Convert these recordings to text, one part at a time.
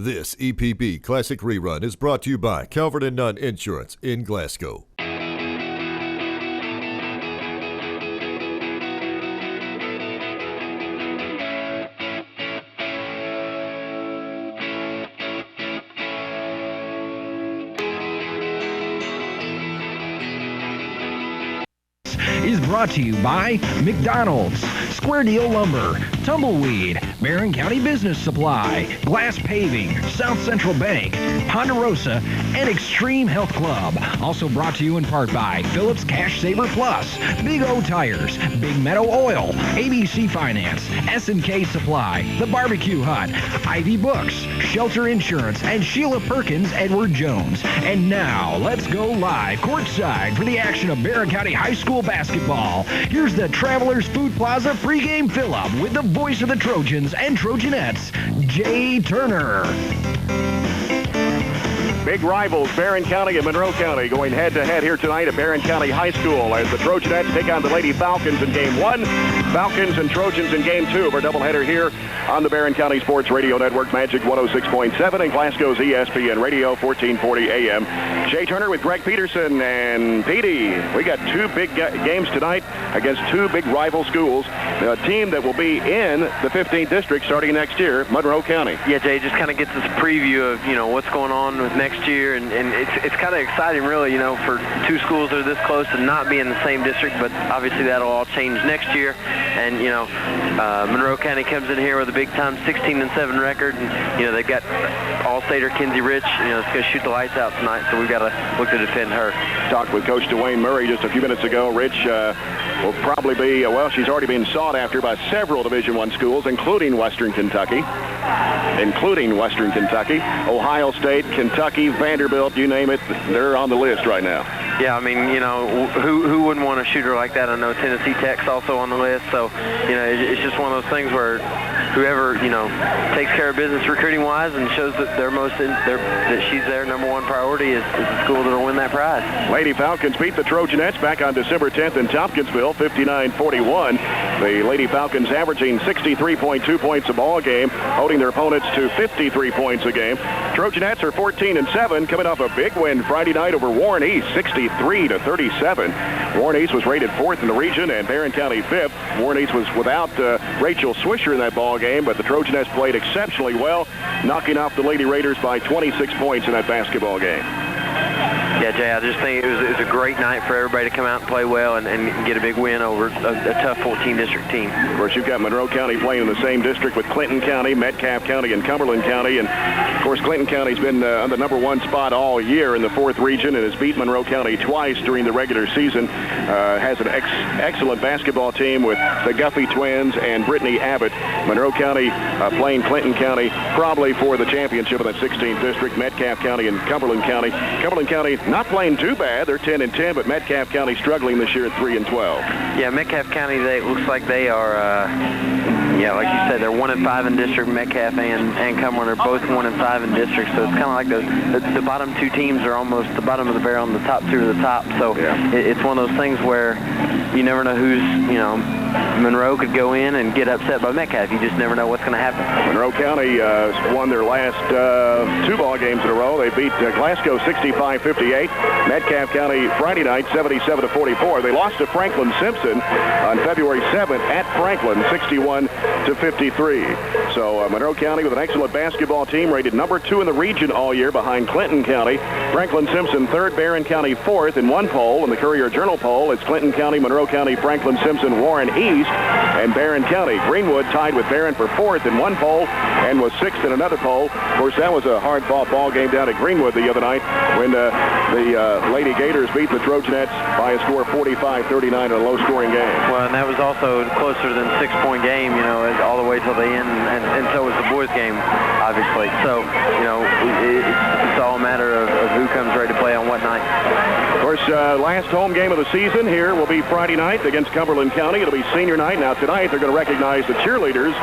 This EPB Classic Rerun is brought to you by Calvert and Nunn Insurance in Glasgow. Is brought to you by McDonald's, Square Deal Lumber, Tumbleweed, Barren County Business Supply, Glass Paving, South Central Bank, Ponderosa, and Extreme Health Club. Also brought to you in part by Phillips Cash Saver Plus, Big O Tires, Big Meadow Oil, ABC Finance, S&K Supply, The Barbecue Hut, Ivy Books, Shelter Insurance, and Sheila Perkins Edward Jones. And now, let's go live courtside for the action of Barren County High School basketball. Here's the Travelers Food Plaza pregame fill-up with the voice of the Trojans and Trojanettes, Jay Turner. Big rivals, Barren County and Monroe County, going head-to-head here tonight at Barren County High School as the Trojanettes take on the Lady Falcons in Game 1. Falcons and Trojans in Game 2 of our doubleheader here on the Barren County Sports Radio Network, Magic 106.7, and Glasgow's ESPN Radio, 1440 AM. Jay Turner with Greg Peterson and Petey. We got two big games tonight against two big rival schools. A team that will be in the 15th district starting next year, Monroe County. Yeah, Jay, just kind of gets us a preview of, what's going on with next year, and it's kind of exciting, really, for two schools that are this close to not be in the same district, but obviously that'll all change next year. And, Monroe County comes in here with a big-time 16-7 record, and, they've got All-Stater Kinsey Rich, that's going to shoot the lights out tonight, so we've got to look to defend her. Talked with Coach Dwayne Murray just a few minutes ago. Rich will probably be, she's already been sought after by several Division I schools, including Western Kentucky, Ohio State, Kentucky, Vanderbilt, you name it, they're on the list right now. Yeah, I mean, who wouldn't want a shooter like that? I know Tennessee Tech's also on the list, so, it's just one of those things where whoever, takes care of business recruiting-wise and shows that that she's their number one priority is the school that'll win that prize. Lady Falcons beat the Trojanettes back on December 10th in Tompkinsville, 59-41. The Lady Falcons averaging 63.2 points a ball game, holding their opponents to 53 points a game. Trojanettes are 14-7, coming off a big win Friday night over Warren East, 63-37. Warren East was rated 4th in the region and Barren County 5th. Warren East was without Rachel Swisher in that ball game, but the Trojanettes played exceptionally well, knocking off the Lady Raiders by 26 points in that basketball game. Yeah, Jay, I just think it was a great night for everybody to come out and play well and get a big win over a tough 14-district team. Of course, you've got Monroe County playing in the same district with Clinton County, Metcalfe County, and Cumberland County. And, of course, Clinton County's been on the number one spot all year in the 4th region and has beat Monroe County twice during the regular season. Has an excellent basketball team with the Guffey twins and Brittany Abbott. Monroe County playing Clinton County probably for the championship of that 16th district. Metcalfe County and Cumberland County. Cumberland County not playing too bad. They're 10-10, but Metcalfe County struggling this year at 3-12. Yeah, Metcalfe County, it looks like they are, like you said, they're 1-5 in district. Metcalfe and Cumberland are both 1-5 in district, so it's kind of like the bottom two teams are almost the bottom of the barrel and the top two are the top. So yeah. It's one of those things where you never know who's, Monroe could go in and get upset by Metcalfe. You just never know what's going to happen. Monroe County won their last two ball games in a row. They beat Glasgow 65-58. Metcalfe County Friday night 77-44. They lost to Franklin Simpson on February 7th at Franklin 61-53. So Monroe County with an excellent basketball team, rated number 2 in the region all year behind Clinton County. Franklin Simpson 3rd, Barren County 4th in one poll. In the Courier Journal poll, it's Clinton County, Monroe County, Franklin Simpson, Warren East, and Barren County. Greenwood tied with Barren for 4th in one poll and was 6th in another poll. Of course, that was a hard-fought ball game down at Greenwood the other night when the Lady Gators beat the Trojanettes by a score of 45-39 in a low-scoring game. Well, and that was also closer than a 6-point game, all the way till the end, and so was the boys' game, obviously. So, it's all a matter of who comes ready to play on what night. Of course, last home game of the season here will be Friday night against Cumberland County. It'll be senior night. Now tonight they're going to recognize the cheerleaders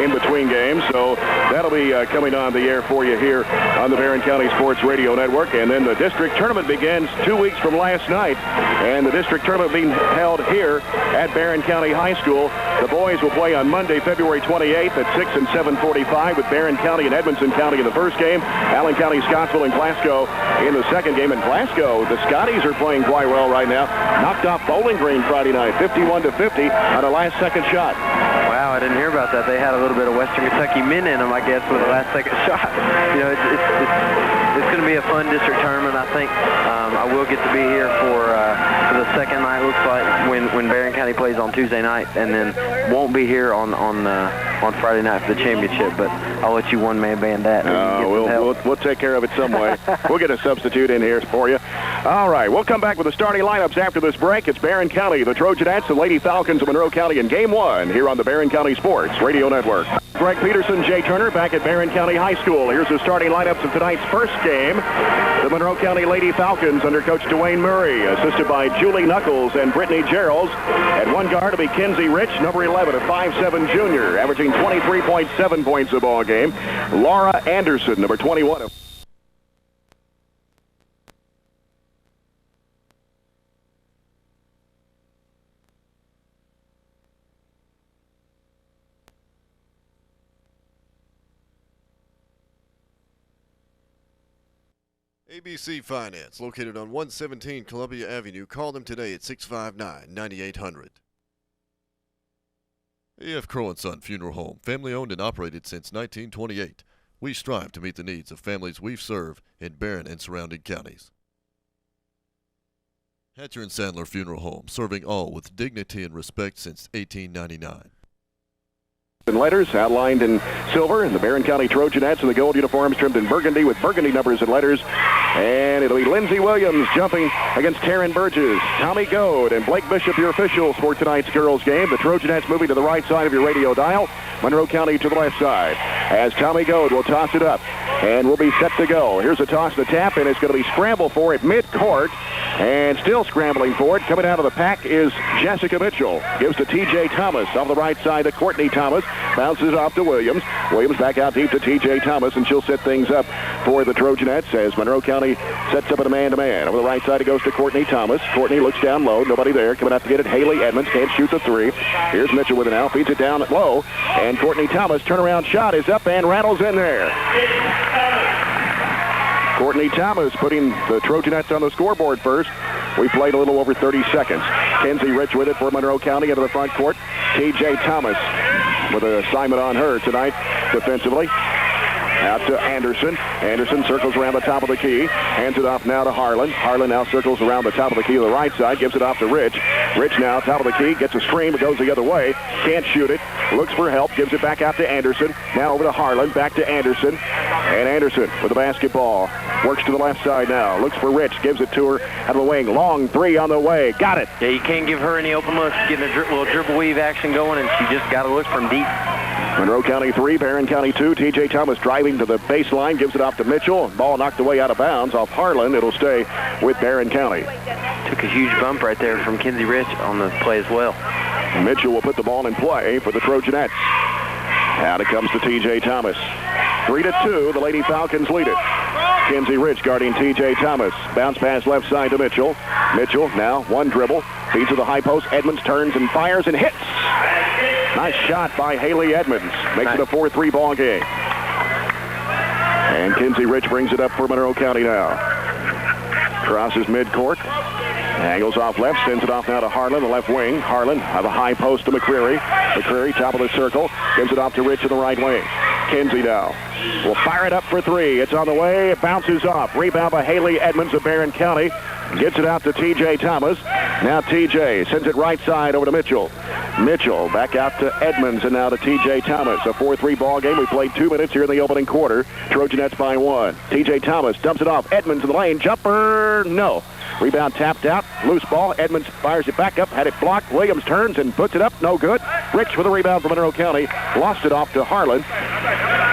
in between games, so that'll be coming on the air for you here on the Barren County Sports Radio Network. And then the district tournament begins 2 weeks from last night, and the district tournament being held here at Barren County High School. The boys will play on Monday, February 28th at 6 and 7:45 with Barren County and Edmonson County in the first game, Allen County, Scottsville, and Glasgow in the second game. In Glasgow, the Scotties are playing quite well right now. Knocked off Bowling Green Friday night, 51-50 on a last-second shot. Wow, I didn't hear about that. They had a little bit of Western Kentucky men in them, I guess, with the last-second shot. You know, it's going to be a fun district tournament, I think. I will get to be here for the second night, looks like, when Barren County plays on Tuesday night, and then won't be here on Friday night for the championship, but I'll let you one-man band that. We'll take care of it some way. We'll get a substitute in here for you. All right, we'll come back with the starting lineups after this break. It's Barren County, the Trojanettes, and Lady Falcons of Monroe County in Game 1 here on the Barren County Sports Radio Network. Greg Peterson, Jay Turner back at Barren County High School. Here's the starting lineups of tonight's first game. The Monroe County Lady Falcons under Coach Dwayne Murray, assisted by Julie Knuckles and Brittany Geralds. At one guard will be Kinsey Rich, number 11, a 5'7" junior, averaging 23.7 points a ball game. Laura Anderson, number 21. ABC Finance, located on 117 Columbia Avenue. Call them today at 659-9800. A.F. Crow & Son Funeral Home, family-owned and operated since 1928. We strive to meet the needs of families we serve in Barren and surrounding counties. Hatcher & Sandler Funeral Home, serving all with dignity and respect since 1899. In letters outlined in silver, and the Barren County Trojanettes in the gold uniforms trimmed in burgundy with burgundy numbers and letters. And it'll be Lindsey Williams jumping against Taryn Burgess. Tommy Goad and Blake Bishop, your officials for tonight's girls game. The Trojanettes moving to the right side of your radio dial. Monroe County to the left side. As Tommy Goad will toss it up, and we'll be set to go. Here's a toss to tap, and it's going to be scramble for it mid-court. And still scrambling for it. Coming out of the pack is Jessica Mitchell. Gives to T.J. Thomas on the right side to Courtney Thomas. Bounces it off to Williams. Williams back out deep to T.J. Thomas, and she'll set things up for the Trojanettes as Monroe County sets up a man-to-man. Over the right side, it goes to Courtney Thomas. Courtney looks down low. Nobody there. Coming out to get it, Haley Edmonds. Can't shoot the three. Here's Mitchell with it now. Feeds it down at low. And Courtney Thomas, turnaround shot is up and rattles in there. Courtney Thomas putting the Trojanettes on the scoreboard first. We played a little over 30 seconds. Kinsey Rich with it for Monroe County into the front court. T.J. Thomas with an assignment on her tonight defensively. Out to Anderson. Anderson circles around the top of the key. Hands it off now to Harlan. Harlan now circles around the top of the key to the right side. Gives it off to Rich. Rich now, top of the key. Gets a screen, but goes the other way. Can't shoot it. Looks for help. Gives it back out to Anderson. Now over to Harlan. Back to Anderson. And Anderson with the basketball. Works to the left side now. Looks for Rich. Gives it to her out of the wing. Long three on the way. Got it. Yeah, you can't give her any open looks. Getting a little dribble weave action going, and she just got to look from deep. Monroe County 3, Barren County 2. T.J. Thomas driving to the baseline, gives it off to Mitchell. Ball knocked away out of bounds off Harlan. It'll stay with Barren County. Took a huge bump right there from Kinsey Rich on the play as well. Mitchell will put the ball in play for the Trojanettes. Out it comes to T.J. Thomas. 3-2, the Lady Falcons lead it. Kinsey Rich guarding T.J. Thomas. Bounce pass left side to Mitchell. Mitchell now one dribble. Feeds to the high post. Edmonds turns and fires and hits. Nice shot by Haley Edmonds. Makes it a 4-3 ball game. And Kinsey Rich brings it up for Monroe County now. Crosses midcourt. Angles off left, sends it off now to Harlan, the left wing. Harlan have a high post to McCreary. McCreary, top of the circle, gives it off to Rich in the right wing. Kinsey now will fire it up for three. It's on the way. It bounces off. Rebound by Haley Edmonds of Barren County. Gets it out to T.J. Thomas. Now T.J. sends it right side over to Mitchell. Mitchell back out to Edmonds and now to T.J. Thomas. A 4-3 ball game. We played 2 minutes here in the opening quarter. Trojanettes by 1. T.J. Thomas dumps it off. Edmonds in the lane. Jumper. No. Rebound tapped out. Loose ball. Edmonds fires it back up. Had it blocked. Williams turns and puts it up. No good. Rich with a rebound from Monroe County. Lost it off to Harlan.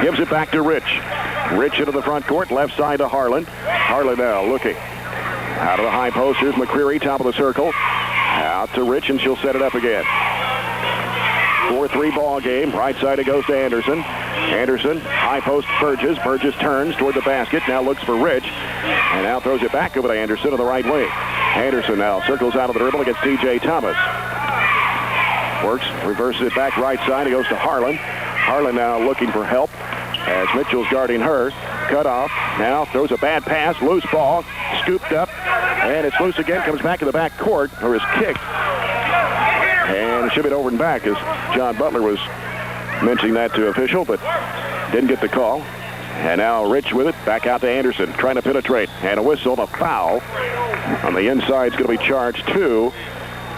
Gives it back to Rich. Rich into the front court. Left side to Harlan. Harlan now looking. Out of the high post, here's McCreary, top of the circle. Out to Rich, and she'll set it up again. 4-3 ball game. Right side it goes to Anderson. Anderson, high post Burgess. Burgess turns toward the basket. Now looks for Rich. And now throws it back over to Anderson on the right wing. Anderson now circles out of the dribble against T.J. Thomas. Works, reverses it back right side. He goes to Harlan. Harlan now looking for help as Mitchell's guarding her. Cut off. Now throws a bad pass. Loose ball. Scooped up. And it's loose again. Comes back to the back court, or is kicked. And it should be over and back, as John Butler was mentioning that to official, but didn't get the call. And now Rich with it, back out to Anderson, trying to penetrate. And a whistle, a foul. On the inside is going to be charged to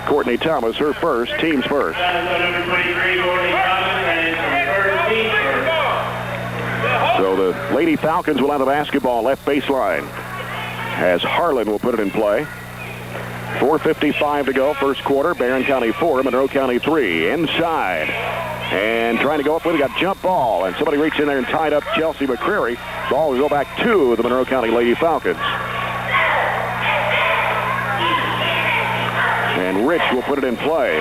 Courtney Thomas, her first, team's first. So the Lady Falcons will have the basketball left baseline, as Harlan will put it in play. 4:55 to go, first quarter. Barren County 4, Monroe County 3. Inside. And trying to go up with it, got jump ball. And somebody reached in there and tied up Chelsea McCreary. Ball will go back to the Monroe County Lady Falcons. And Rich will put it in play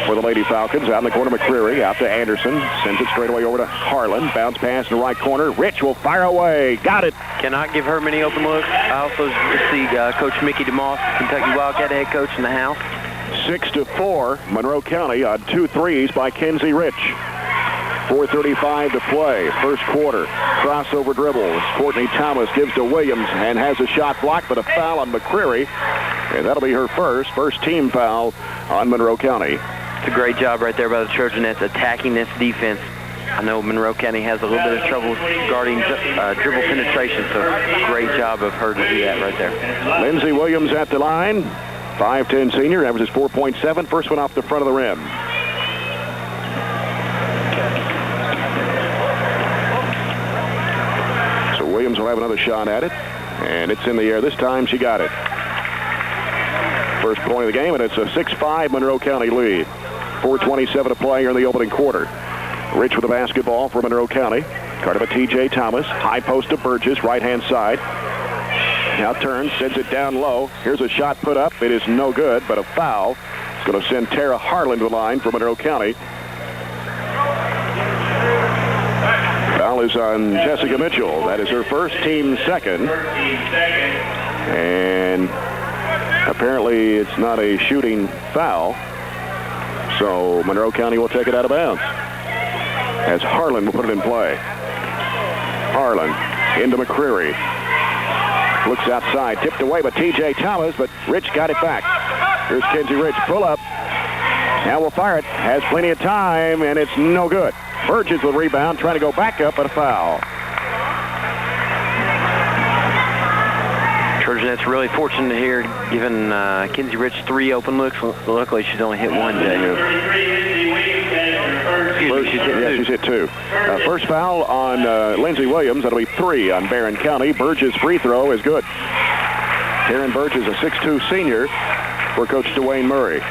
for the Lady Falcons. Out in the corner, McCreary. Out to Anderson. Sends it straight away over to Harlan. Bounce pass in the right corner. Rich will fire away. Got it. Cannot give her many open looks. I also see Coach Mickey DeMoss, Kentucky Wildcat head coach, in the house. 6-4, Monroe County on 2 threes by Kenzie Rich. 4:35 to play, first quarter. Crossover dribble. Courtney Thomas gives to Williams and has a shot blocked, but a foul on McCreary. And that'll be her first team foul on Monroe County. It's a great job right there by the Trojanettes attacking this defense. I know Monroe County has a little bit of trouble guarding dribble penetration, so great job of her to do that right there. Lindsey Williams at the line. 5'10 senior, averages 4.7. First one off the front of the rim. So Williams will have another shot at it, and it's in the air. This time she got it. First point of the game, and it's a 6-5 Monroe County lead. 4:27 to play here in the opening quarter. Rich with the basketball for Monroe County. Guarded by T.J. Thomas. High post to Burgess, right-hand side. Now turns, sends it down low. Here's a shot put up. It is no good, but a foul. It's going to send Tara Harlan to the line for Monroe County. Foul is on Jessica Mitchell. That is her first, team second. And apparently it's not a shooting foul. So Monroe County will take it out of bounds, as Harlan will put it in play. Harlan into McCreary. Looks outside, tipped away by T.J. Thomas, but Rich got it back. Here's Kenzie Rich, pull up. Now will fire it, has plenty of time, and it's no good. Burgess will rebound, trying to go back up, but a foul. Trojanettes really fortunate here, giving Kenzie Rich 3 open looks. Luckily, she's only hit 1, Jay. She's hit 2. First foul on Lindsey Williams. That'll be 3 on Barren County. Burgess' free throw is good. Karen Burgess, a 6'2 senior for Coach Dwayne Murray.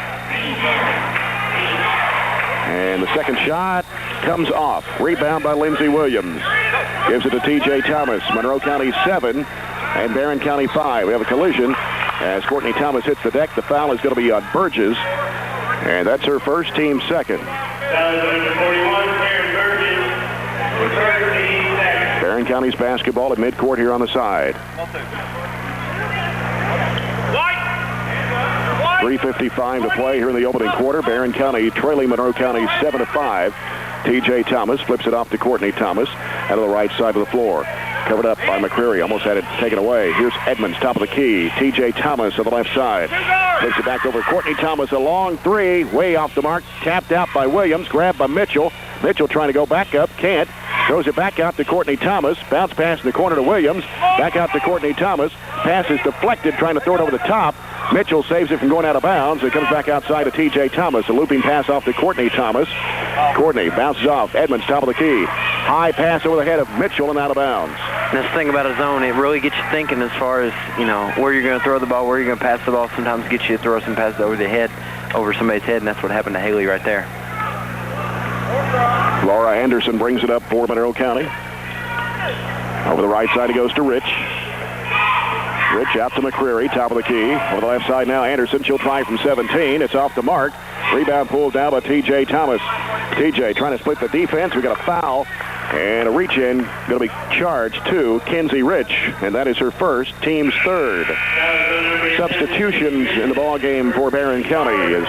And the second shot comes off. Rebound by Lindsey Williams. Gives it to T.J. Thomas. Monroe County 7 and Barren County 5. We have a collision as Courtney Thomas hits the deck. The foul is going to be on Burgess, and that's her first, team second. Barren County's basketball at midcourt here on the side. 3:55 to play here in the opening quarter. Barren County trailing Monroe County 7-5. T.J. Thomas flips it off to Courtney Thomas out of the right side of the floor. Covered up by McCreary. Almost had it taken away. Here's Edmonds, top of the key. T.J. Thomas on the left side. Flips it back over. Courtney Thomas, a long 3. Way off the mark. Tapped out by Williams. Grabbed by Mitchell. Mitchell trying to go back up. Can't. Throws it back out to Courtney Thomas. Bounce pass in the corner to Williams. Back out to Courtney Thomas. Pass is deflected, trying to throw it over the top. Mitchell saves it from going out of bounds. It comes back outside to T.J. Thomas. A looping pass off to Courtney Thomas. Courtney bounces off. Edmonds, top of the key. High pass over the head of Mitchell and out of bounds. And that's the thing about a zone. It really gets you thinking as far as, where you're going to throw the ball, where you're going to pass the ball. Sometimes gets you to throw some passes over the head, over somebody's head, and that's what happened to Haley right there. Laura Anderson brings it up for Monroe County. Over the right side, it goes to Rich. Rich out to McCreary, top of the key. On the left side now, Anderson. She'll try from 17. It's off the mark. Rebound pulled down by T.J. Thomas. T.J. trying to split the defense. We got a foul. And a reach-in going to be charged to Kenzie Rich, and that is her first, team's third. Substitutions in the ball game for Barren County is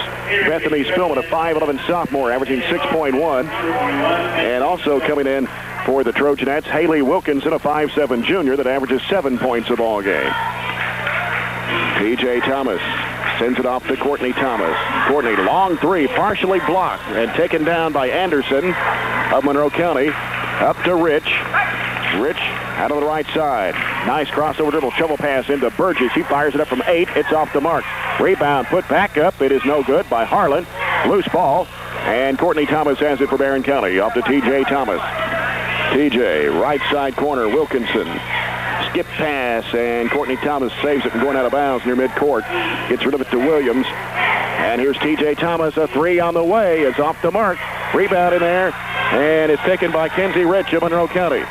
Bethany Spillman, a 5'11 sophomore, averaging 6.1. And also coming in for the Trojanettes, Haley Wilkinson, a 5'7 junior that averages 7 points a ball game. T.J. Thomas sends it off to Courtney Thomas. Courtney, long three, partially blocked and taken down by Anderson of Monroe County. Up to Rich. Rich out of the right side. Nice crossover dribble, shovel pass into Burgess. He fires it up from 8. It's off the mark. Rebound put back up. It is no good by Harlan. Loose ball. And Courtney Thomas has it for Barren County. Off to T.J. Thomas. T.J. right side corner. Wilkinson. Skip pass, and Courtney Thomas saves it from going out of bounds near midcourt. Gets rid of it to Williams. And here's T.J. Thomas. A three on the way. Is off the mark. Rebound in there. And it's taken by Kenzie Rich of Monroe County.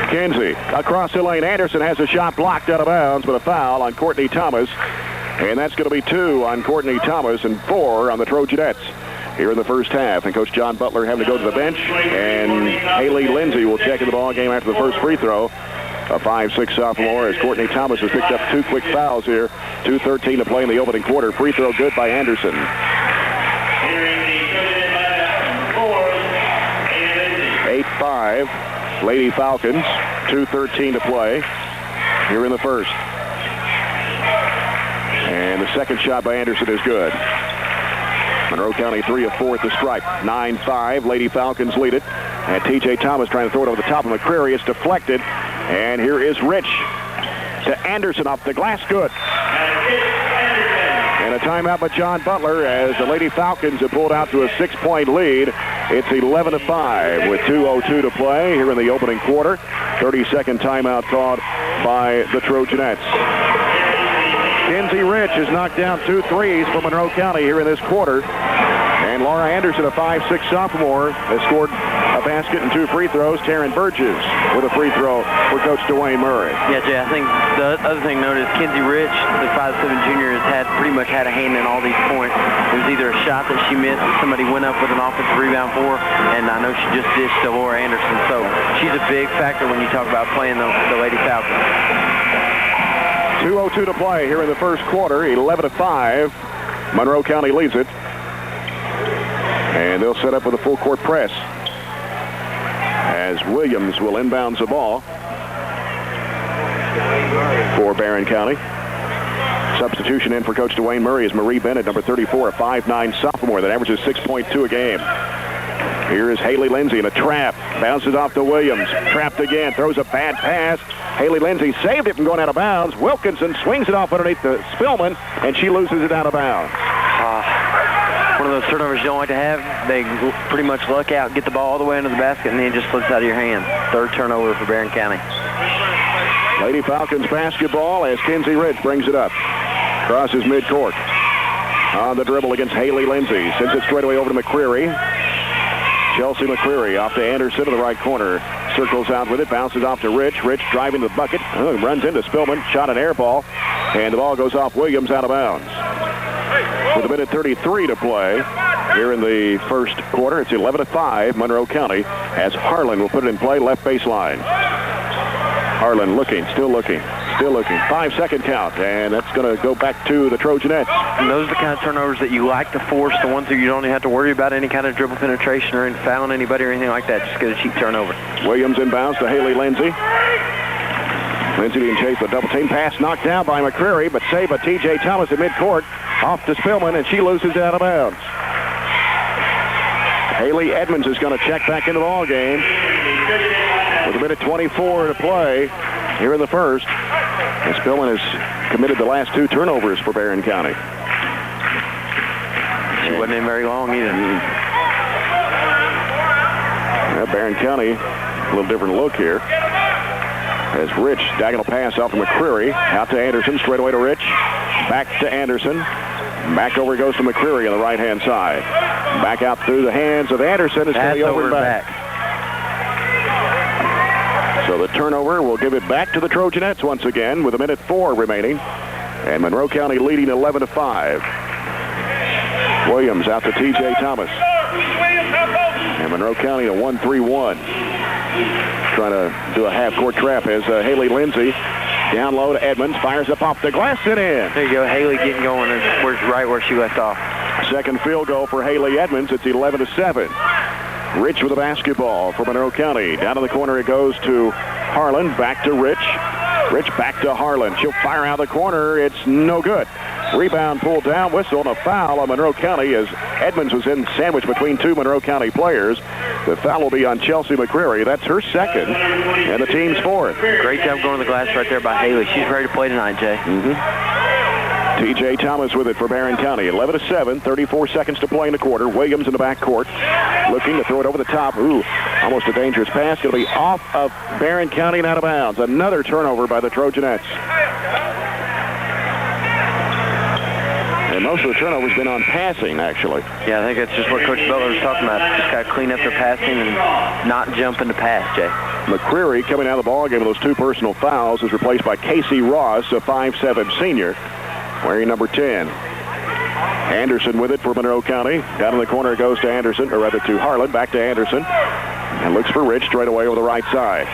Kenzie across the lane. Anderson has a shot blocked out of bounds, but a foul on Courtney Thomas. And that's going to be 2 on Courtney Thomas and 4 on the Trojanettes here in the first half. And Coach John Butler having to go to the bench. And Haley Lindsay will check in the ball game after the first free throw. A 5'6 sophomore as Courtney Thomas has picked up 2 quick fouls here. 2:13 to play in the opening quarter. Free throw good by Anderson. 8-5, Lady Falcons. 2:13 to play here in the first. And the second shot by Anderson is good. Monroe County 3 of 4 at the stripe. 9-5, Lady Falcons lead it. And T.J. Thomas trying to throw it over the top of McCreary. It's deflected. And here is Rich to Anderson off the glass. Good. And a timeout by John Butler as the Lady Falcons have pulled out to a 6-point lead. It's 11-5 with 2:02 to play here in the opening quarter. 30-second timeout called by the Trojanettes. Kenzie Rich has knocked down 2 threes for Monroe County here in this quarter. And Laura Anderson, a 5'6 sophomore, has scored a basket and 2 free throws. Taryn Burgess with a free throw for Coach Dwayne Murray. Yeah, Jay, I think the other thing noted is Kenzie Rich, the 5'7 junior, has pretty much had a hand in all these points. It was either a shot that she missed that somebody went up with an offensive rebound for, and I know she just dished to Laura Anderson. So she's a big factor when you talk about playing the Lady Falcons. 2:02 to play here in the first quarter. 11-5. Monroe County leads it. And they'll set up with a full court press as Williams will inbounds the ball for Barren County. Substitution in for Coach Dwayne Murray is Marie Bennett, number 34, a 5'9 sophomore that averages 6.2 a game. Here is Haley Lindsay in a trap. Bounces off to Williams. Trapped again. Throws a bad pass. Haley Lindsay saved it from going out of bounds. Wilkinson swings it off underneath the Spillman, and she loses it out of bounds. One of those turnovers you don't like to have. They pretty much luck out, get the ball all the way into the basket, and then it just slips out of your hand. 3rd turnover for Barren County. Lady Falcons basketball as Kenzie Rich brings it up. Crosses midcourt. On the dribble against Haley Lindsay. Sends it straight away over to McCreary. Chelsea McCreary off to Anderson in the right corner. Circles out with it, bounces off to Rich. Rich driving the bucket. Runs into Spillman. Shot an air ball. And the ball goes off Williams out of bounds. With a minute 33 to play here in the first quarter, it's 11-5. Monroe County as Harlan will put it in play left baseline. Harlan looking, still looking. 5-second count, and that's going to go back to the Trojanettes. And those are the kind of turnovers that you like to force, the ones that you don't have to worry about any kind of dribble penetration or fouling anybody or anything like that. Just get a cheap turnover. Williams inbounds to Haley Lindsay. Lindsay being chased with a double team. Pass knocked down by McCreary, but saved by T.J. Thomas at midcourt. Off to Spillman, and she loses it out of bounds. Haley Edmonds is going to check back into the ball game with a minute 24 to play here in the first. And Spillman has committed the last 2 turnovers for Barren County. She wasn't in very long either. Well, Barren County, a little different look here. As Rich, diagonal pass off to McCreary. Out to Anderson, straight away to Rich. Back to Anderson. Back over goes to McCreary on the right-hand side. Back out through the hands of Anderson. It's going to be over and back. So the turnover will give it back to the Trojanettes once again with 1:04 remaining. And Monroe County leading 11-5. Williams out to T.J. Thomas. And Monroe County a 1-3-1. Trying to do a half-court trap as Haley Lindsay down low to Edmonds. Fires up off the glass and in. There you go. Haley getting going right where she left off. Second field goal for Haley Edmonds. It's 11-7. Rich with the basketball for Monroe County. Down in the corner it goes to Harlan. Back to Rich. Rich back to Harlan. She'll fire out of the corner. It's no good. Rebound pulled down. Whistle and a foul on Monroe County as Edmonds was in sandwiched between two Monroe County players. The foul will be on Chelsea McCreary. That's her second and the team's fourth. Great job going to the glass right there by Haley. She's ready to play tonight, Jay. T.J. Thomas with it for Barren County. 11-7, 34 seconds to play in the quarter. Williams in the backcourt looking to throw it over the top. Ooh, almost a dangerous pass. Going to be off of Barren County and out of bounds. Another turnover by the Trojanettes. And most of the turnover's been on passing, actually. Yeah, I think that's just what Coach Butler was talking about. Just got to clean up their passing and not jump into pass, Jay. McCreary coming out of the ballgame with those two personal fouls is replaced by Casey Ross, a 5'7" senior, wearing number 10. Anderson with it for Monroe County. Down in the corner it goes to Anderson, or rather to Harlan. Back to Anderson. And looks for Rich straight away over the right side.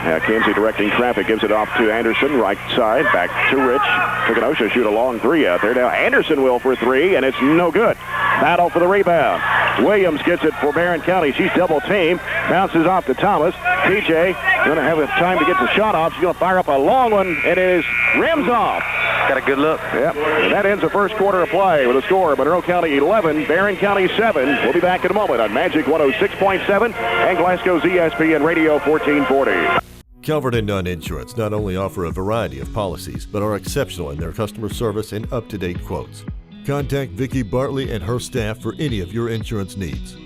Now Kinsey directing traffic, gives it off to Anderson, right side, back to Rich. Took shoot a long three out there. Now Anderson will for three, and it's no good. Battle for the rebound. Williams gets it for Barren County. She's double teamed. Bounces off to Thomas. TJ going to have time to get the shot off. She's going to fire up a long one, and it is rims off. Got a good look. Yep. And that ends the first quarter of play with a score of Monroe County 11, Barren County 7. We'll be back in a moment on Magic 106.7 and Glasgow's ESPN Radio 1440. Calvert and Nunn Insurance not only offer a variety of policies, but are exceptional in their customer service and up-to-date quotes. Contact Vicki Bartley and her staff for any of your insurance needs.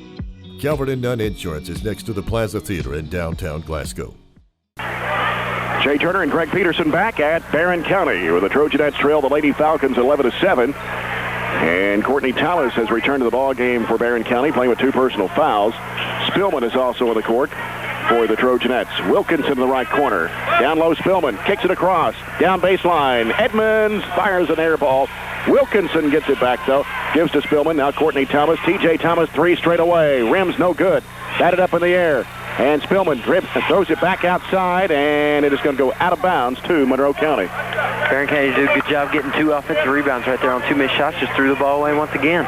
Calvert and Nunn Insurance is next to the Plaza Theater in downtown Glasgow. Jay Turner and Greg Peterson back at Barren County, where the Trojanettes trail the Lady Falcons 11-7. And Courtney Tallis has returned to the ball game for Barren County, playing with two personal fouls. Spillman is also on the court for the Trojanettes. Wilkinson in the right corner. Down low, Spillman kicks it across. Down baseline. Edmonds fires an air ball. Wilkinson gets it back, though. Gives to Spillman. Now Courtney Thomas. T.J. Thomas, three straight away. Rims no good. Batted up in the air. And Spillman throws it back outside, and it is going to go out of bounds to Monroe County. Barren County did a good job getting two offensive rebounds right there on two missed shots. Just threw the ball away once again.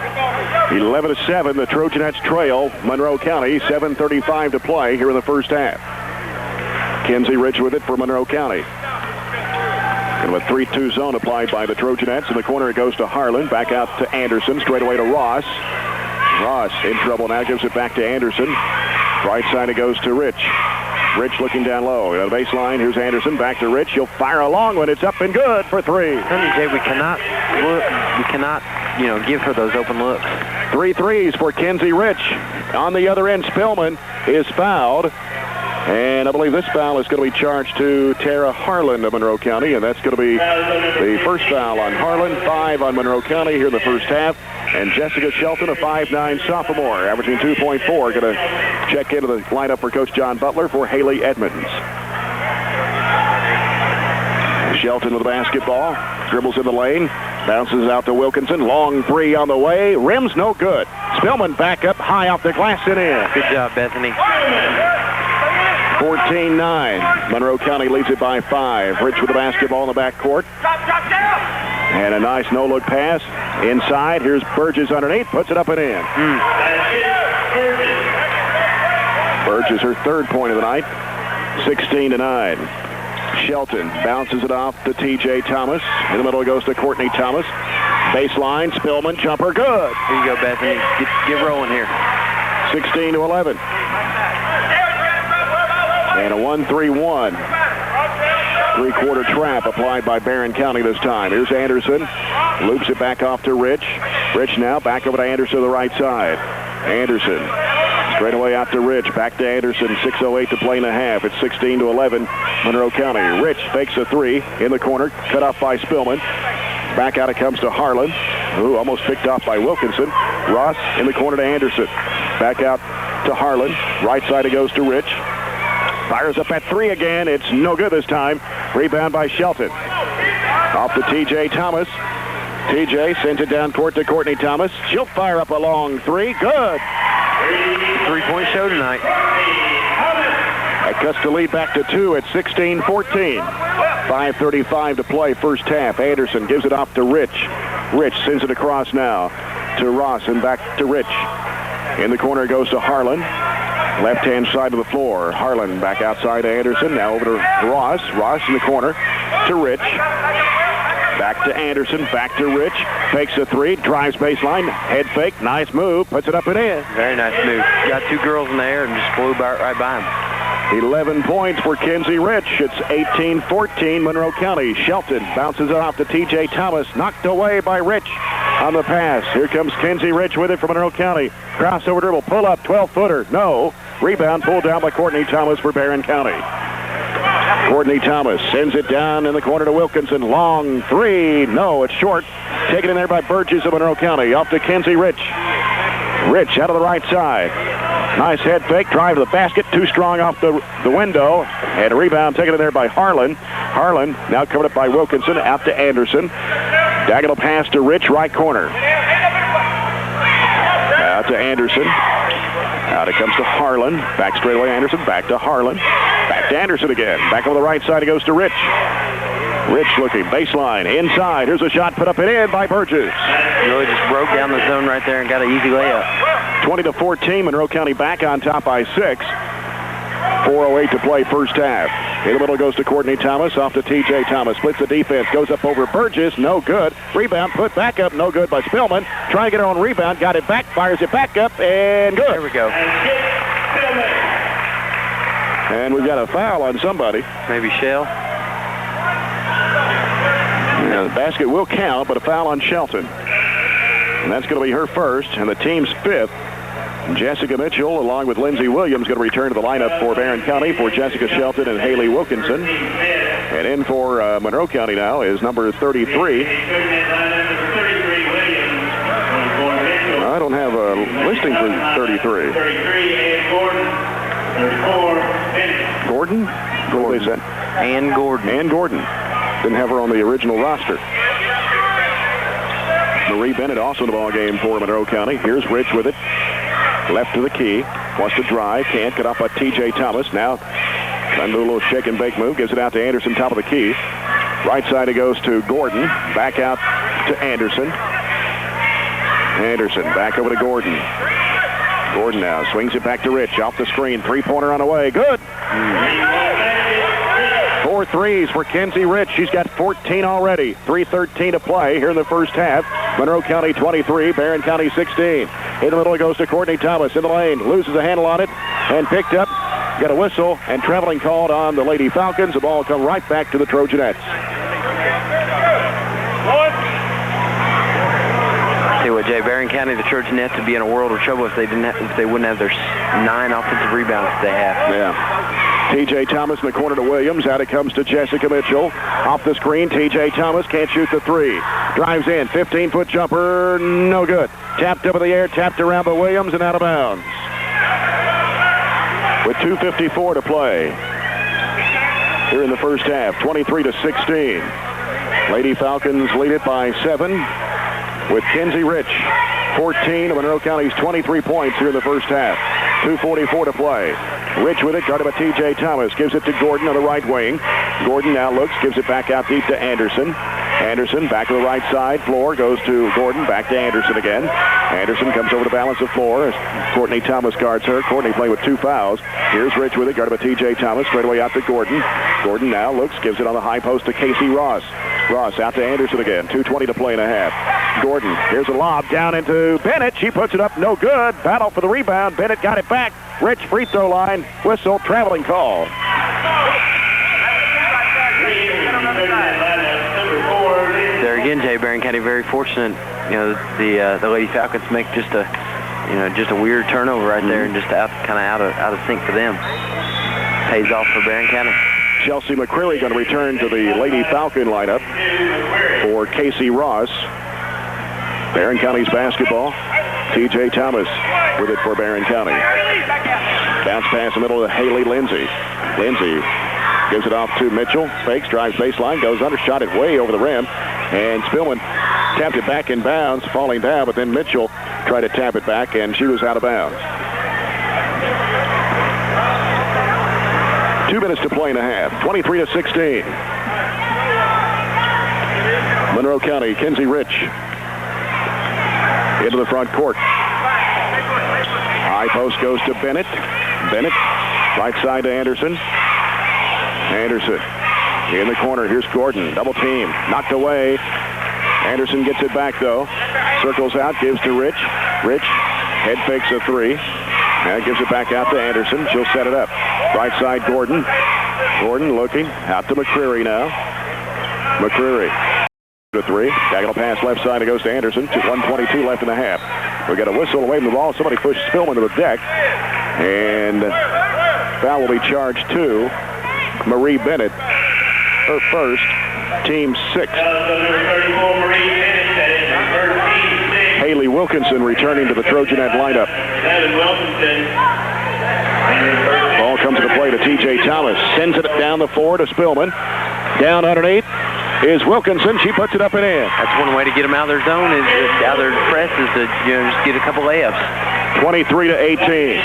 11-7, the Trojanettes trail Monroe County. 7:35 to play here in the first half. Kinsey Rich with it for Monroe County. And a 3-2 zone applied by the Trojanettes. In the corner it goes to Harlan. Back out to Anderson. Straight away to Ross. Ross in trouble now. Gives it back to Anderson. Right side it goes to Rich. Rich looking down low. On the baseline, here's Anderson. Back to Rich. He'll fire a long one. It's up and good for three. Jay, we cannot give her those open looks. 3 threes for Kinsey Rich. On the other end, Spillman is fouled. And I believe this foul is going to be charged to Tara Harlan of Monroe County, and that's going to be the first foul on Harlan, 5 on Monroe County here in the first half. And Jessica Shelton, a 5'9" sophomore, averaging 2.4, going to check into the lineup for Coach John Butler for Haley Edmonds. Shelton with the basketball, dribbles in the lane, bounces out to Wilkinson, long three on the way, rims no good. Spillman back up high off the glass and in. Good job, Bethany. 14-9. Monroe County leads it by 5. Rich with the basketball in the backcourt. And a nice no-look pass inside. Here's Burgess underneath. Puts it up and in. Burgess, her third point of the night. 16-9. Shelton bounces it off to T.J. Thomas. In the middle it goes to Courtney Thomas. Baseline, Spillman, jumper, good. Here you go, Bethany. Get rolling here. 16-11. And a 1-3-1. Three-quarter trap applied by Barren County this time. Here's Anderson. Loops it back off to Rich. Rich now back over to Anderson to the right side. Anderson straight away out to Rich. Back to Anderson. 6:08 to play and a half. It's 16-11. Monroe County. Rich fakes a three in the corner. Cut off by Spillman. Back out it comes to Harlan. Ooh, almost picked off by Wilkinson. Ross in the corner to Anderson. Back out to Harlan. Right side it goes to Rich. Fires up at 3 again. It's no good this time. Rebound by Shelton. Off to T.J. Thomas. T.J. sends it down court to Courtney Thomas. She'll fire up a long 3. Good. 3-point show tonight. That cuts the lead back to 2 at 16-14. 5:35 to play first half. Anderson gives it off to Rich. Rich sends it across now to Ross and back to Rich. In the corner goes to Harlan. Left-hand side of the floor. Harlan back outside to Anderson. Now over to Ross. Ross in the corner to Rich. Back to Anderson. Back to Rich. Fakes a 3. Drives baseline. Head fake. Nice move. Puts it up and in. Very nice move. Got 2 girls in the air and just flew right by him. 11 points for Kenzie Rich. It's 18-14 Monroe County. Shelton bounces it off to T.J. Thomas. Knocked away by Rich on the pass. Here comes Kenzie Rich with it from Monroe County. Crossover dribble. Pull up. 12-footer. No. Rebound pulled down by Courtney Thomas for Barren County. Courtney Thomas sends it down in the corner to Wilkinson. Long 3. No, it's short. Taken in there by Burgess of Monroe County. Off to Kenzie Rich. Rich out of the right side. Nice head fake. Drive to the basket. Too strong off the window. And a rebound taken in there by Harlan. Harlan now covered up by Wilkinson. Out to Anderson. Diagonal pass to Rich. Right corner. Out to Anderson. Out it comes to Harlan. Back straight away Anderson. Back to Harlan. Back to Anderson again. Back on the right side it goes to Rich. Rich looking. Baseline. Inside. Here's a shot put up and in by Burgess. Really just broke down the zone right there and got an easy layup. 20-14. Monroe County back on top by 6. 4:08 to play first half. In the middle goes to Courtney Thomas. Off to T.J. Thomas. Splits the defense. Goes up over Burgess. No good. Rebound put back up. No good by Spillman. Trying to get her own rebound. Got it back. Fires it back up. And good. There we go. And we've got a foul on somebody. Maybe Shell. Yeah, the basket will count, but a foul on Shelton. And that's going to be her first, and the team's 5th. Jessica Mitchell, along with Lindsey Williams, going to return to the lineup for Barren County for Jessica Shelton and Haley Wilkinson. And in for Monroe County now is number 33. I don't have a listing for 33. Gordon? Gordon. Ann Gordon. Ann Gordon. Didn't have her on the original roster. Marie Bennett also in the ball game for Monroe County. Here's Rich with it. Left to the key. Wants to drive. Can't get off by T.J. Thomas. Now trying to do a little shake and bake move. Gives it out to Anderson, top of the key. Right side it goes to Gordon. Back out to Anderson. Anderson back over to Gordon. Gordon now swings it back to Rich. Off the screen. 3-pointer on the way. Good. 4 threes for Kenzie Rich. She's got 14 already. 3:13 to play here in the first half. Monroe County 23, Barren County 16. In the middle it goes to Courtney Thomas in the lane. Loses a handle on it and picked up. Got a whistle and traveling called on the Lady Falcons. The ball will come right back to the Trojanettes. Tell you what, Jay, Barren County, the Trojanettes would be in a world of trouble if they wouldn't have their 9 offensive rebounds that they have. Yeah. T.J. Thomas in the corner to Williams. Out it comes to Jessica Mitchell. Off the screen, T.J. Thomas can't shoot the 3. Drives in, 15-foot jumper, no good. Tapped up in the air, tapped around by Williams and out of bounds. With 2:54 to play here in the first half, 23-16. Lady Falcons lead it by 7 with Kenzie Rich. 14 of Monroe County's 23 points here in the first half. 2:44 to play. Rich with it, guarded by T.J. Thomas. Gives it to Gordon on the right wing. Gordon now looks, gives it back out deep to Anderson. Anderson back to the right side. Floor goes to Gordon, back to Anderson again. Anderson comes over to balance the floor as Courtney Thomas guards her. Courtney playing with 2 fouls. Here's Rich with it, guarded by T.J. Thomas. Straight away out to Gordon. Gordon now looks, gives it on the high post to Casey Ross. Ross out to Anderson again. 2:20 to play and a half. Gordon, here's a lob down into Bennett. She puts it up, no good. Battle for the rebound. Bennett got it back. Rich free throw line. Whistle, traveling call. There again, Jay, Barren County very fortunate. You know, the Lady Falcons make just a weird turnover right there and just out of sync for them. Pays off for Barren County. Chelsea McCreary going to return to the Lady Falcon lineup for Casey Ross. Barren County's basketball. T.J. Thomas with it for Barren County. Bounce pass in the middle to Haley Lindsay. Lindsay gives it off to Mitchell. Fakes, drives baseline, goes under, shot it way over the rim. And Spillman tapped it back in bounds, falling down, but then Mitchell tried to tap it back, and she was out of bounds. 2 minutes to play in a half. 23-16. Monroe County, Kinsey Rich into the front court. High post goes to Bennett. Bennett, right side to Anderson. Anderson in the corner. Here's Gordon. Double team. Knocked away. Anderson gets it back, though. Circles out, gives to Rich. Rich head fakes a three. Now gives it back out to Anderson. She'll set it up. Right side, Gordon. Gordon looking. Out to McCreary now. McCreary. To three. Diagonal pass left side. It goes to Anderson. 1:22 left in the half. We got a whistle away from the ball. Somebody pushed Spillman to the deck. And foul will be charged to Marie Bennett. Her first. Team 6. Haley Wilkinson returning to the Trojanet lineup. Ball comes to the plate to T.J. Thomas. Sends it down the floor to Spillman. Down underneath is Wilkinson. She puts it up and in. That's one way to get them out of their zone, is out of their press, is to just get a couple layups. 23-18.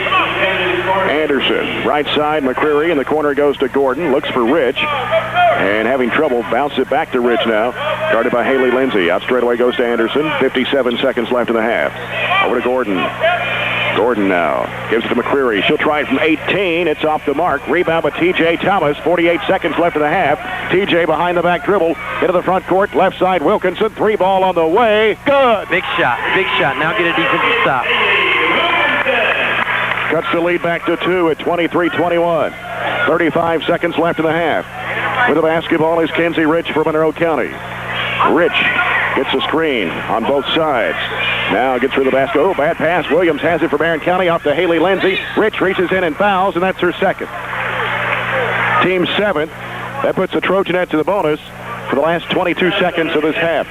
Anderson, right side, McCreary in the corner goes to Gordon. Looks for Rich. And having trouble, bounce it back to Rich now. Guarded by Haley Lindsay. Out straight away goes to Anderson. 57 seconds left in the half. Over to Gordon. Gordon now gives it to McCreary. She'll try it from 18. It's off the mark. Rebound by T.J. Thomas. 48 seconds left in the half. T.J. behind the back dribble. Into the front court. Left side, Wilkinson. 3 ball on the way. Good. Big shot. Big shot. Now get a defensive stop. Cuts the lead back to 2 at 23-21. 35 seconds left in the half. With the basketball is Kinsey Rich for Monroe County. Rich gets a screen on both sides. Now gets through the basket. Oh, bad pass. Williams has it for Barren County off to Haley Lindsay. Rich reaches in and fouls, and that's her second. Team 7. That puts the Trojanettes in the bonus for the last 22 seconds of this half.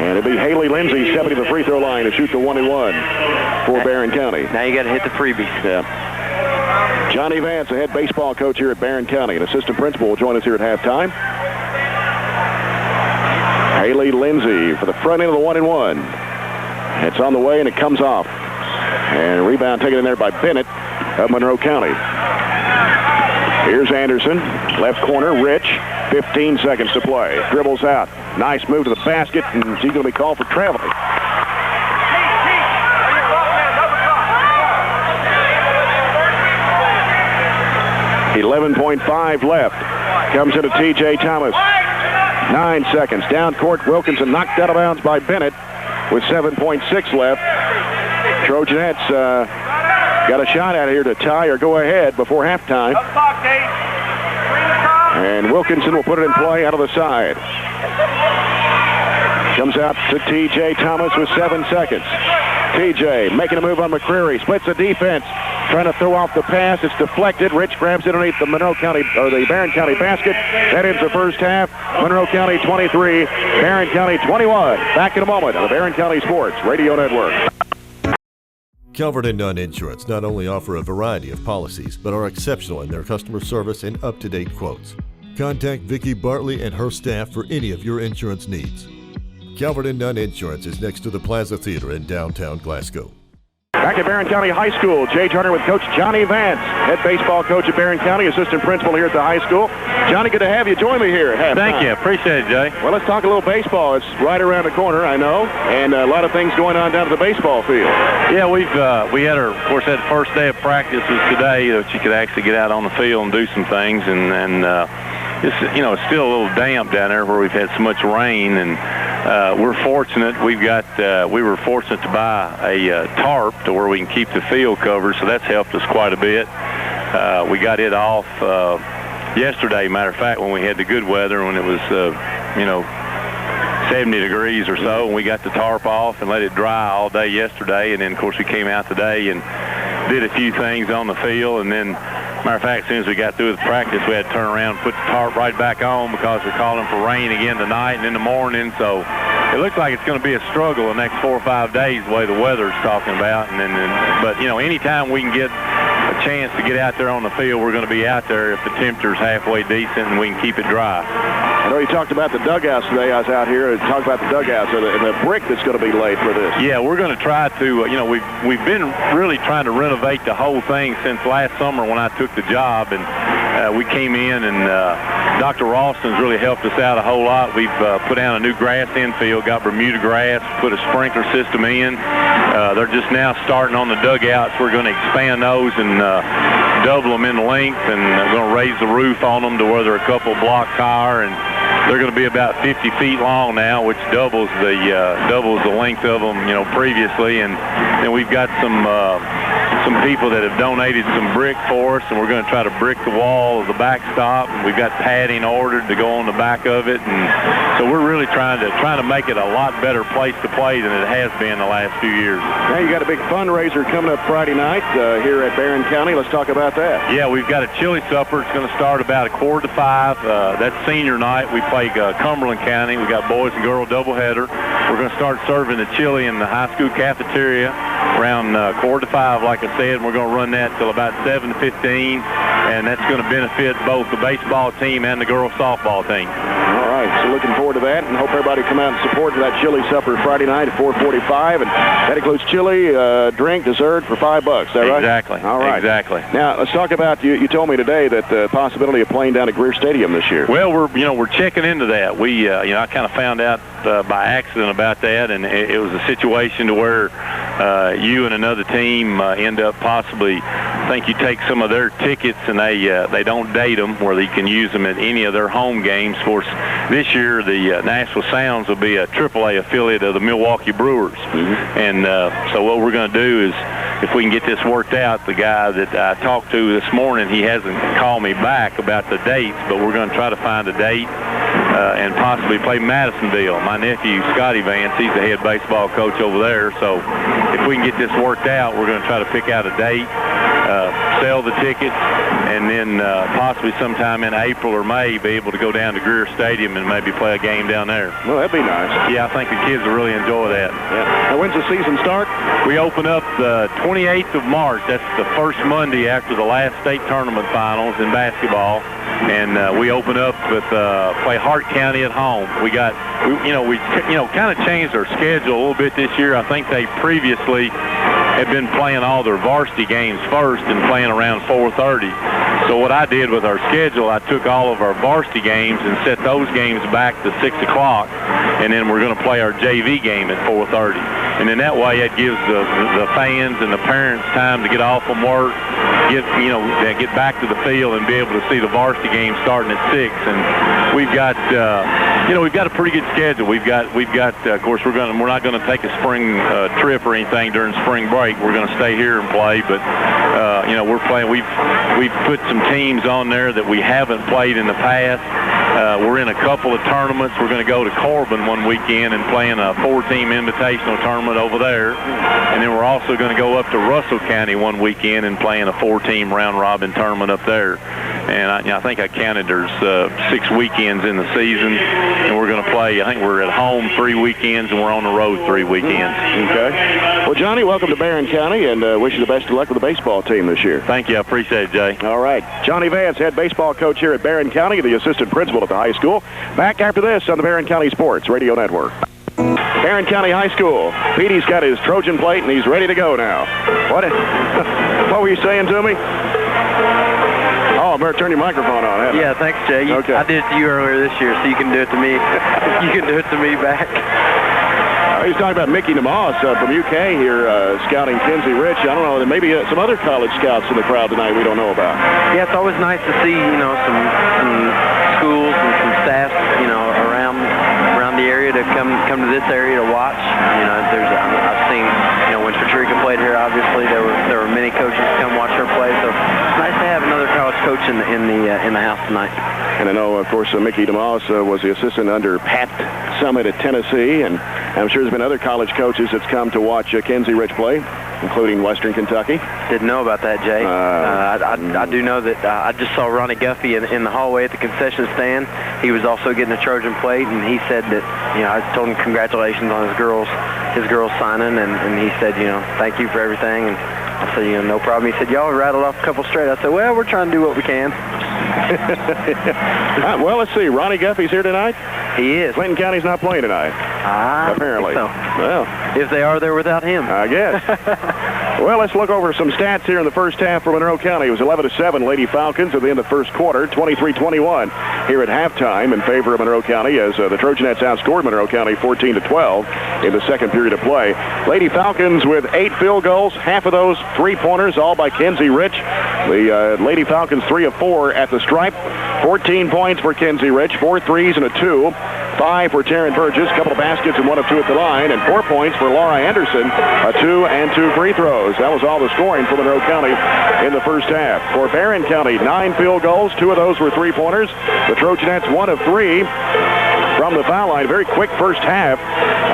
And it'll be Haley Lindsay stepping to the free throw line to shoot the 1-1 for Barren County. Now you got to hit the freebie. Yeah. Johnny Vance, the head baseball coach here at Barren County, an assistant principal, will join us here at halftime. Haley Lindsay for the front end of the 1-1. It's on the way and it comes off. And rebound taken in there by Bennett of Monroe County. Here's Anderson, left corner, Rich. 15 seconds to play. Dribbles out. Nice move to the basket, and she's going to be called for traveling. 11.5 left. Comes into T.J. Thomas. 9 seconds. Down court, Wilkinson knocked out of bounds by Bennett with 7.6 left. Trojanettes got a shot out here to tie or go ahead before halftime. And Wilkinson will put it in play out of the side. Comes out to T.J. Thomas with 7 seconds. T.J. making a move on McCreary. Splits the defense. Trying to throw off the pass. It's deflected. Rich grabs it underneath the Monroe County, or the Barren County basket. That ends the first half. Monroe County 23, Barren County 21. Back in a moment on the Barren County Sports Radio Network. Calvert and Nunn Insurance not only offer a variety of policies, but are exceptional in their customer service and up-to-date quotes. Contact Vicki Bartley and her staff for any of your insurance needs. Calvert and Nunn Insurance is next to the Plaza Theater in downtown Glasgow. Back at Barren County High School, Jay Turner with Coach Johnny Vance, head baseball coach at Barren County, assistant principal here at the high school. Johnny, good to have you join me here at halftime. Thank you. Appreciate it, Jay. Well, let's talk a little baseball. It's right around the corner, I know, and a lot of things going on down at the baseball field. Yeah, we had our, of course, that first day of practice was today that you could actually get out on the field and do some things, and it's, you know, it's still a little damp down there where we've had so much rain, and we're fortunate. We were fortunate to buy a tarp to where we can keep the field covered, so that's helped us quite a bit. We got it off yesterday, matter of fact, when we had the good weather, when it was, 70 degrees or so, and we got the tarp off and let it dry all day yesterday, and then, of course, we came out today and did a few things on the field, and then, matter of fact, as soon as we got through with practice, we had to turn around and put the tarp right back on because we're calling for rain again tonight and in the morning. So it looks like it's going to be a struggle the next 4 or 5 days, the way the weather's talking about. But, you know, anytime we can get chance to get out there on the field, we're going to be out there if the temperature's halfway decent and we can keep it dry. I know you talked about the dugouts today. I was out here and talked about the dugouts and the brick that's going to be laid for this. Yeah, we're going to try to, we've been really trying to renovate the whole thing since last summer when I took the job, and we came in and Dr. Ralston's really helped us out a whole lot. We've put down a new grass infield, got Bermuda grass, put a sprinkler system in. They're just now starting on the dugouts. We're going to expand those and double them in length, and we're going to raise the roof on them to where they're a couple blocks higher, and they're going to be about 50 feet long now, which doubles the length of them, previously. And then we've got some people that have donated some brick for us, and we're going to try to brick the wall of the backstop. And we've got padding ordered to go on the back of it, and so we're really trying to make it a lot better place to play than it has been the last few years. Now you got a big fundraiser coming up Friday night here at Barren County. Let's talk about that. Yeah, we've got a chili supper. It's going to start about 4:45. That's senior night. We play Cumberland County. We got boys and girls doubleheader. We're going to start serving the chili in the high school cafeteria around 4:45, like I said, and we're going to run that till about 7:15, and that's going to benefit both the baseball team and the girls softball team. All right, so looking forward to that, and hope everybody come out and support that chili supper Friday night at 4:45, and that includes chili, drink, dessert for $5. Is that right? Exactly. All right. Exactly. Now let's talk about you told me today that the possibility of playing down at Greer Stadium this year. Well, we're checking into that. We I kind of found out by accident about that, and it was a situation to where you and another team end up possibly, I think you take some of their tickets and they don't date them where you can use them at any of their home games. Of course, this year the Nashville Sounds will be a AAA affiliate of the Milwaukee Brewers. Mm-hmm. And so what we're going to do is, if we can get this worked out, the guy that I talked to this morning, he hasn't called me back about the dates, but we're going to try to find a date and possibly play Madisonville. My nephew, Scotty Vance, he's the head baseball coach over there, so if we can get this worked out, we're going to try to pick out a date, sell the tickets, and then possibly sometime in April or May be able to go down to Greer Stadium and maybe play a game down there. Well, that'd be nice. Yeah, I think the kids will really enjoy that. Yeah. Now, when's the season start? We open up the 28th of March. That's the first Monday after the last state tournament finals in basketball. And we open up with play Hart County at home. We kind of changed our schedule a little bit this year. I think they previously had been playing all their varsity games first and playing around 4:30. So what I did with our schedule, I took all of our varsity games and set those games back to 6 o'clock, and then we're going to play our JV game at 4:30. And in that way, it gives the fans and the parents time to get off from work, get back to the field and be able to see the varsity game starting at 6. And we've got a pretty good schedule. We've got of course we're not going to take a spring trip or anything during spring break. We're going to stay here and play, but we're playing. We've put some teams on there that we haven't played in the past. We're in a couple of tournaments. We're going to go to Corbin one weekend and play in a 4-team invitational tournament over there. And then we're also going to go up to Russell County one weekend and play in a 4-team round-robin tournament up there. And I think I counted there's 6 weekends in the season. And we're going to play, I think we're at home 3 weekends and we're on the road 3 weekends. Okay. Well, Johnny, welcome to Barren County, and wish you the best of luck with the baseball team this year. Thank you. I appreciate it, Jay. All right. Johnny Vance, head baseball coach here at Barren County, the assistant principal at the high school. Back after this on the Barren County Sports Radio Network. Barren County High School. Petey's got his Trojan plate, and he's ready to go now. What were you saying to me? Oh, I better turn your microphone on. Yeah, thanks, Jay. Okay. I did it to you earlier this year, so you can do it to me. You can do it to me back. He's talking about Mickey Namos from UK here scouting Kinsey Rich. I don't know, there may be some other college scouts in the crowd tonight we don't know about. Yeah, it's always nice to see, some schools and some staff, around the area to come to this area to watch. I've seen, when Patricia played here, obviously there were many coaches come watch her play. So it's nice to have another college coach in the house tonight. And I know, of course, Mickey DeMoss was the assistant under Pat Summit at Tennessee, and I'm sure there's been other college coaches that's come to watch Kinsey Rich play, including Western Kentucky. Didn't know about that, Jay. I do know that I just saw Ronnie Guffey in the hallway at the concession stand. He was also getting a Trojan plate, and he said that, I told him congratulations on his girls signing, and he said, thank you for everything. And I said, no problem. He said, y'all rattled off a couple straight. I said, well, we're trying to do what we can. Well, let's see. Ronnie Guffey's here tonight. He is. Clinton County's not playing tonight. Apparently. So. Well, if they are, they're without him. I guess. Well, let's look over some stats here in the first half for Monroe County. It was 11-7 Lady Falcons at the end of the first quarter, 23-21 here at halftime in favor of Monroe County as the Trojanettes outscored Monroe County 14-12 in the second period of play. Lady Falcons with 8 field goals, half of those three-pointers, all by Kenzie Rich. The Lady Falcons 3 of 4 at the stripe. 14 points for Kenzie Rich, 4 threes and a 2. 5 for Taryn Burgess, a couple of baskets and 1 of 2 at the line, and 4 points for Laura Anderson, a 2 and 2 free throws. That was all the scoring for Monroe County in the first half. For Barren County, 9 field goals, 2 of those were three-pointers. The Trojanettes 1 of 3 from the foul line. Very quick first half.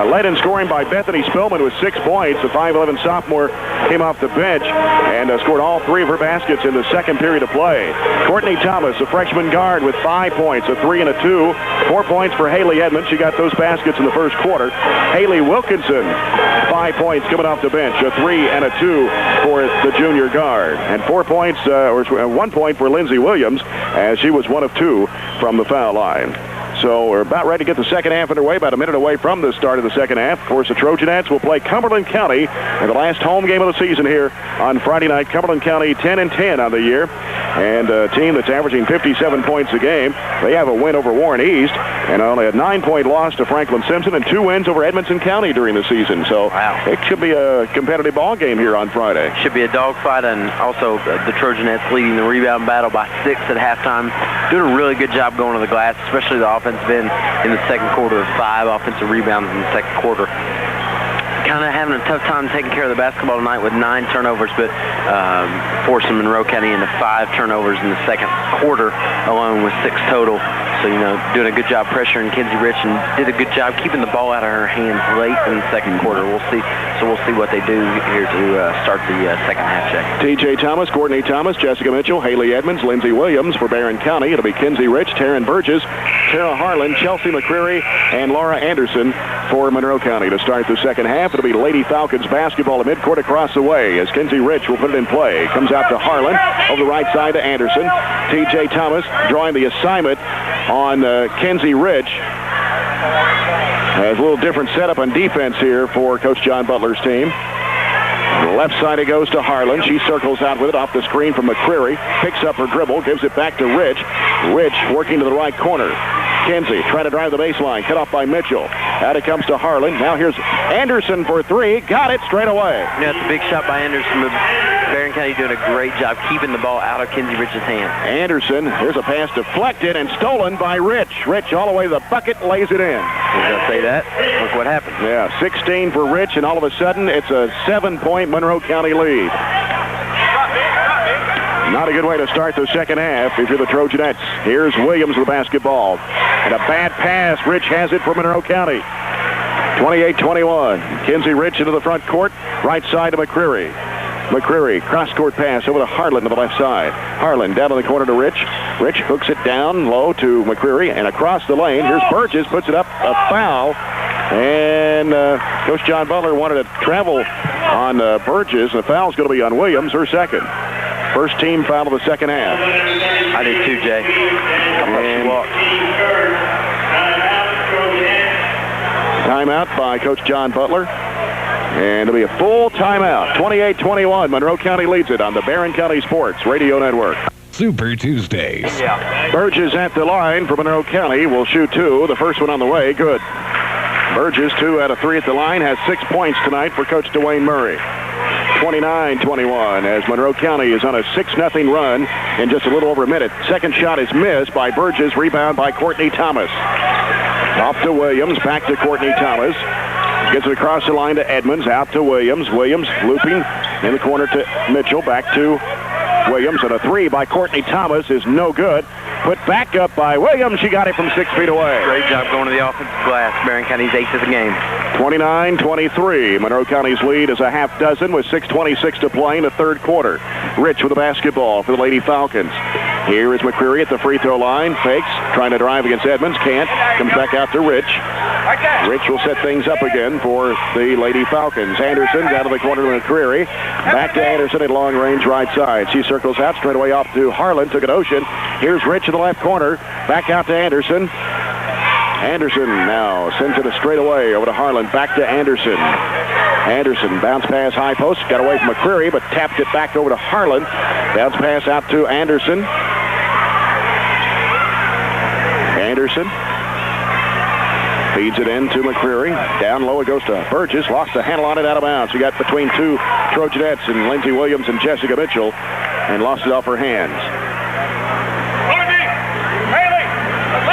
Led in scoring by Bethany Spillman with 6 points. The 5'11 sophomore came off the bench and scored all 3 of her baskets in the second period of play. Courtney Thomas, a freshman guard, with 5 points, a 3 and a 2. 4 points for Haley Edmonds. She got those baskets in the first quarter. Haley Wilkinson, 5 points coming off the bench, a 3 and a 2 for the junior guard. And 4 points, or 1 point for Lindsey Williams, as she was 1 of 2 from the foul line. So we're about ready to get the second half underway, about a minute away from the start of the second half. Of course, the Trojanettes will play Cumberland County in the last home game of the season here on Friday night. Cumberland County 10-10 on the year, and a team that's averaging 57 points a game. They have a win over Warren East, and only a 9-point loss to Franklin Simpson, and 2 wins over Edmonson County during the season. So It should be a competitive ball game here on Friday. Should be a dogfight, and also the Trojanettes leading the rebound battle by 6 at halftime. Doing a really good job going to the glass, especially the offensive end in the second quarter, 5 offensive rebounds in the second quarter. Kind of having a tough time taking care of the basketball tonight with 9 turnovers, but forcing Monroe County into 5 turnovers in the second quarter alone with 6 total. So, doing a good job pressuring Kenzie Rich, and did a good job keeping the ball out of her hands late in the second quarter. We'll see what they do here to start the second half check. T.J. Thomas, Courtney Thomas, Jessica Mitchell, Haley Edmonds, Lindsey Williams for Barren County. It'll be Kenzie Rich, Taryn Burgess, Tara Harlan, Chelsea McCreary, and Laura Anderson for Monroe County to start the second half. It'll be Lady Falcons basketball at midcourt across the way as Kenzie Rich will put it in play. Comes out to Harlan, over the right side to Anderson. T.J. Thomas drawing the assignment on Kenzie Rich. Has a little different setup on defense here for Coach John Butler's team. The left side it goes to Harlan. She circles out with it off the screen from McCreary. Picks up her dribble, gives it back to Rich. Rich working to the right corner. Kenzie trying to drive the baseline. Cut off by Mitchell. Out it comes to Harlan. Now here's Anderson for 3. Got it straight away. It's a big shot by Anderson. Barren County doing a great job keeping the ball out of Kenzie Rich's hand. Anderson, here's a pass deflected and stolen by Rich. Rich all the way to the bucket, lays it in. Did I say that? Look what happened. Yeah, 16 for Rich, and all of a sudden it's a 7-point Monroe County lead. Not a good way to start the second half if you're the Trojanettes. Here's Williams with the basketball. And a bad pass. Rich has it for Monroe County. 28-21. Kenzie Rich into the front court. Right side to McCreary. McCreary, cross-court pass over to Harlan to the left side. Harlan down in the corner to Rich. Rich hooks it down low to McCreary and across the lane. Here's Burgess, puts it up, a foul. And Coach John Butler wanted to travel on Burgess. The foul's going to be on Williams, her second. First team foul of the second half. I did too, Jay. Timeout by Coach John Butler. And it'll be a full timeout. 28-21. Monroe County leads it on the Barren County Sports Radio Network. Super Tuesdays. Burgess at the line for Monroe County will shoot 2. The first one on the way. Good. Burgess 2 out of 3 at the line. Has 6 points tonight for Coach Dwayne Murray. 29-21 as Monroe County is on a 6-0 run in just a little over a minute. Second shot is missed by Burgess. Rebound by Courtney Thomas. Off to Williams. Back to Courtney Thomas. Gets it across the line to Edmonds. Out to Williams. Williams looping in the corner to Mitchell. Back to Williams. And a 3 by Courtney Thomas is no good. Put back up by Williams. She got it from 6 feet away. Great job going to the offensive glass. Barren County's 8th of the game. 29-23. Monroe County's lead is a half dozen with 6:26 to play in the third quarter. Rich with the basketball for the Lady Falcons. Here is McCreary at the free throw line. Fakes, trying to drive against Edmonds. Can't. Comes back out to Rich. Rich will set things up again for the Lady Falcons. Anderson's out of the corner to McCreary. Back to Anderson at long range right side. She circles out straight away off to Harlan. Took an ocean. Here's Rich in the left corner. Back out to Anderson. Anderson now sends it a straight away over to Harlan. Back to Anderson. Anderson bounce pass high post. Got away from McCreary, but tapped it back over to Harlan. Bounce pass out to Anderson. Anderson feeds it in to McCreary. Down low it goes to Burgess. Lost the handle on it out of bounds. We got between two Trojanettes and Lindsey Williams and Jessica Mitchell and lost it off her hands.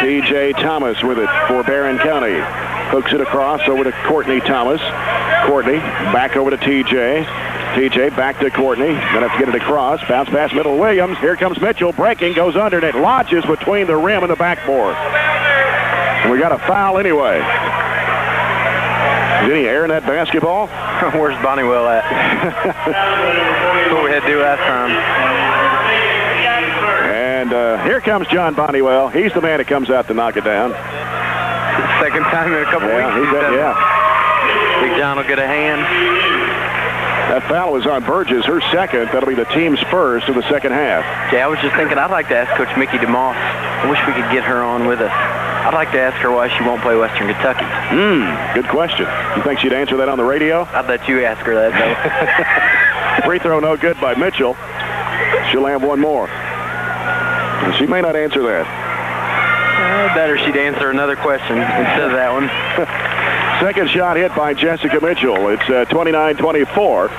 T.J. Thomas with it for Barren County. Hooks it across over to Courtney Thomas. Courtney back over to T.J. T.J. back to Courtney. Gonna have to get it across. Bounce pass middle Williams. Here comes Mitchell breaking. Goes under and it lodges between the rim and the backboard. And we got a foul anyway. Is any air in that basketball? Where's Bonniwell at? That's what we had to do last time. And here comes John Bonniwell. He's the man that comes out to knock it down. Second time in a couple weeks. Big John will get a hand. That foul was on Burgess, her second. That'll be the team's first of the second half. Yeah, I was just thinking I'd like to ask Coach Mickey DeMoss. I wish we could get her on with us. I'd like to ask her why she won't play Western Kentucky. Good question. You think she'd answer that on the radio? I'd let you ask her that, though. Free throw no good by Mitchell. She'll have one more. She may not answer that. Better she'd answer another question instead of that one. Second shot hit by Jessica Mitchell. It's 29-24.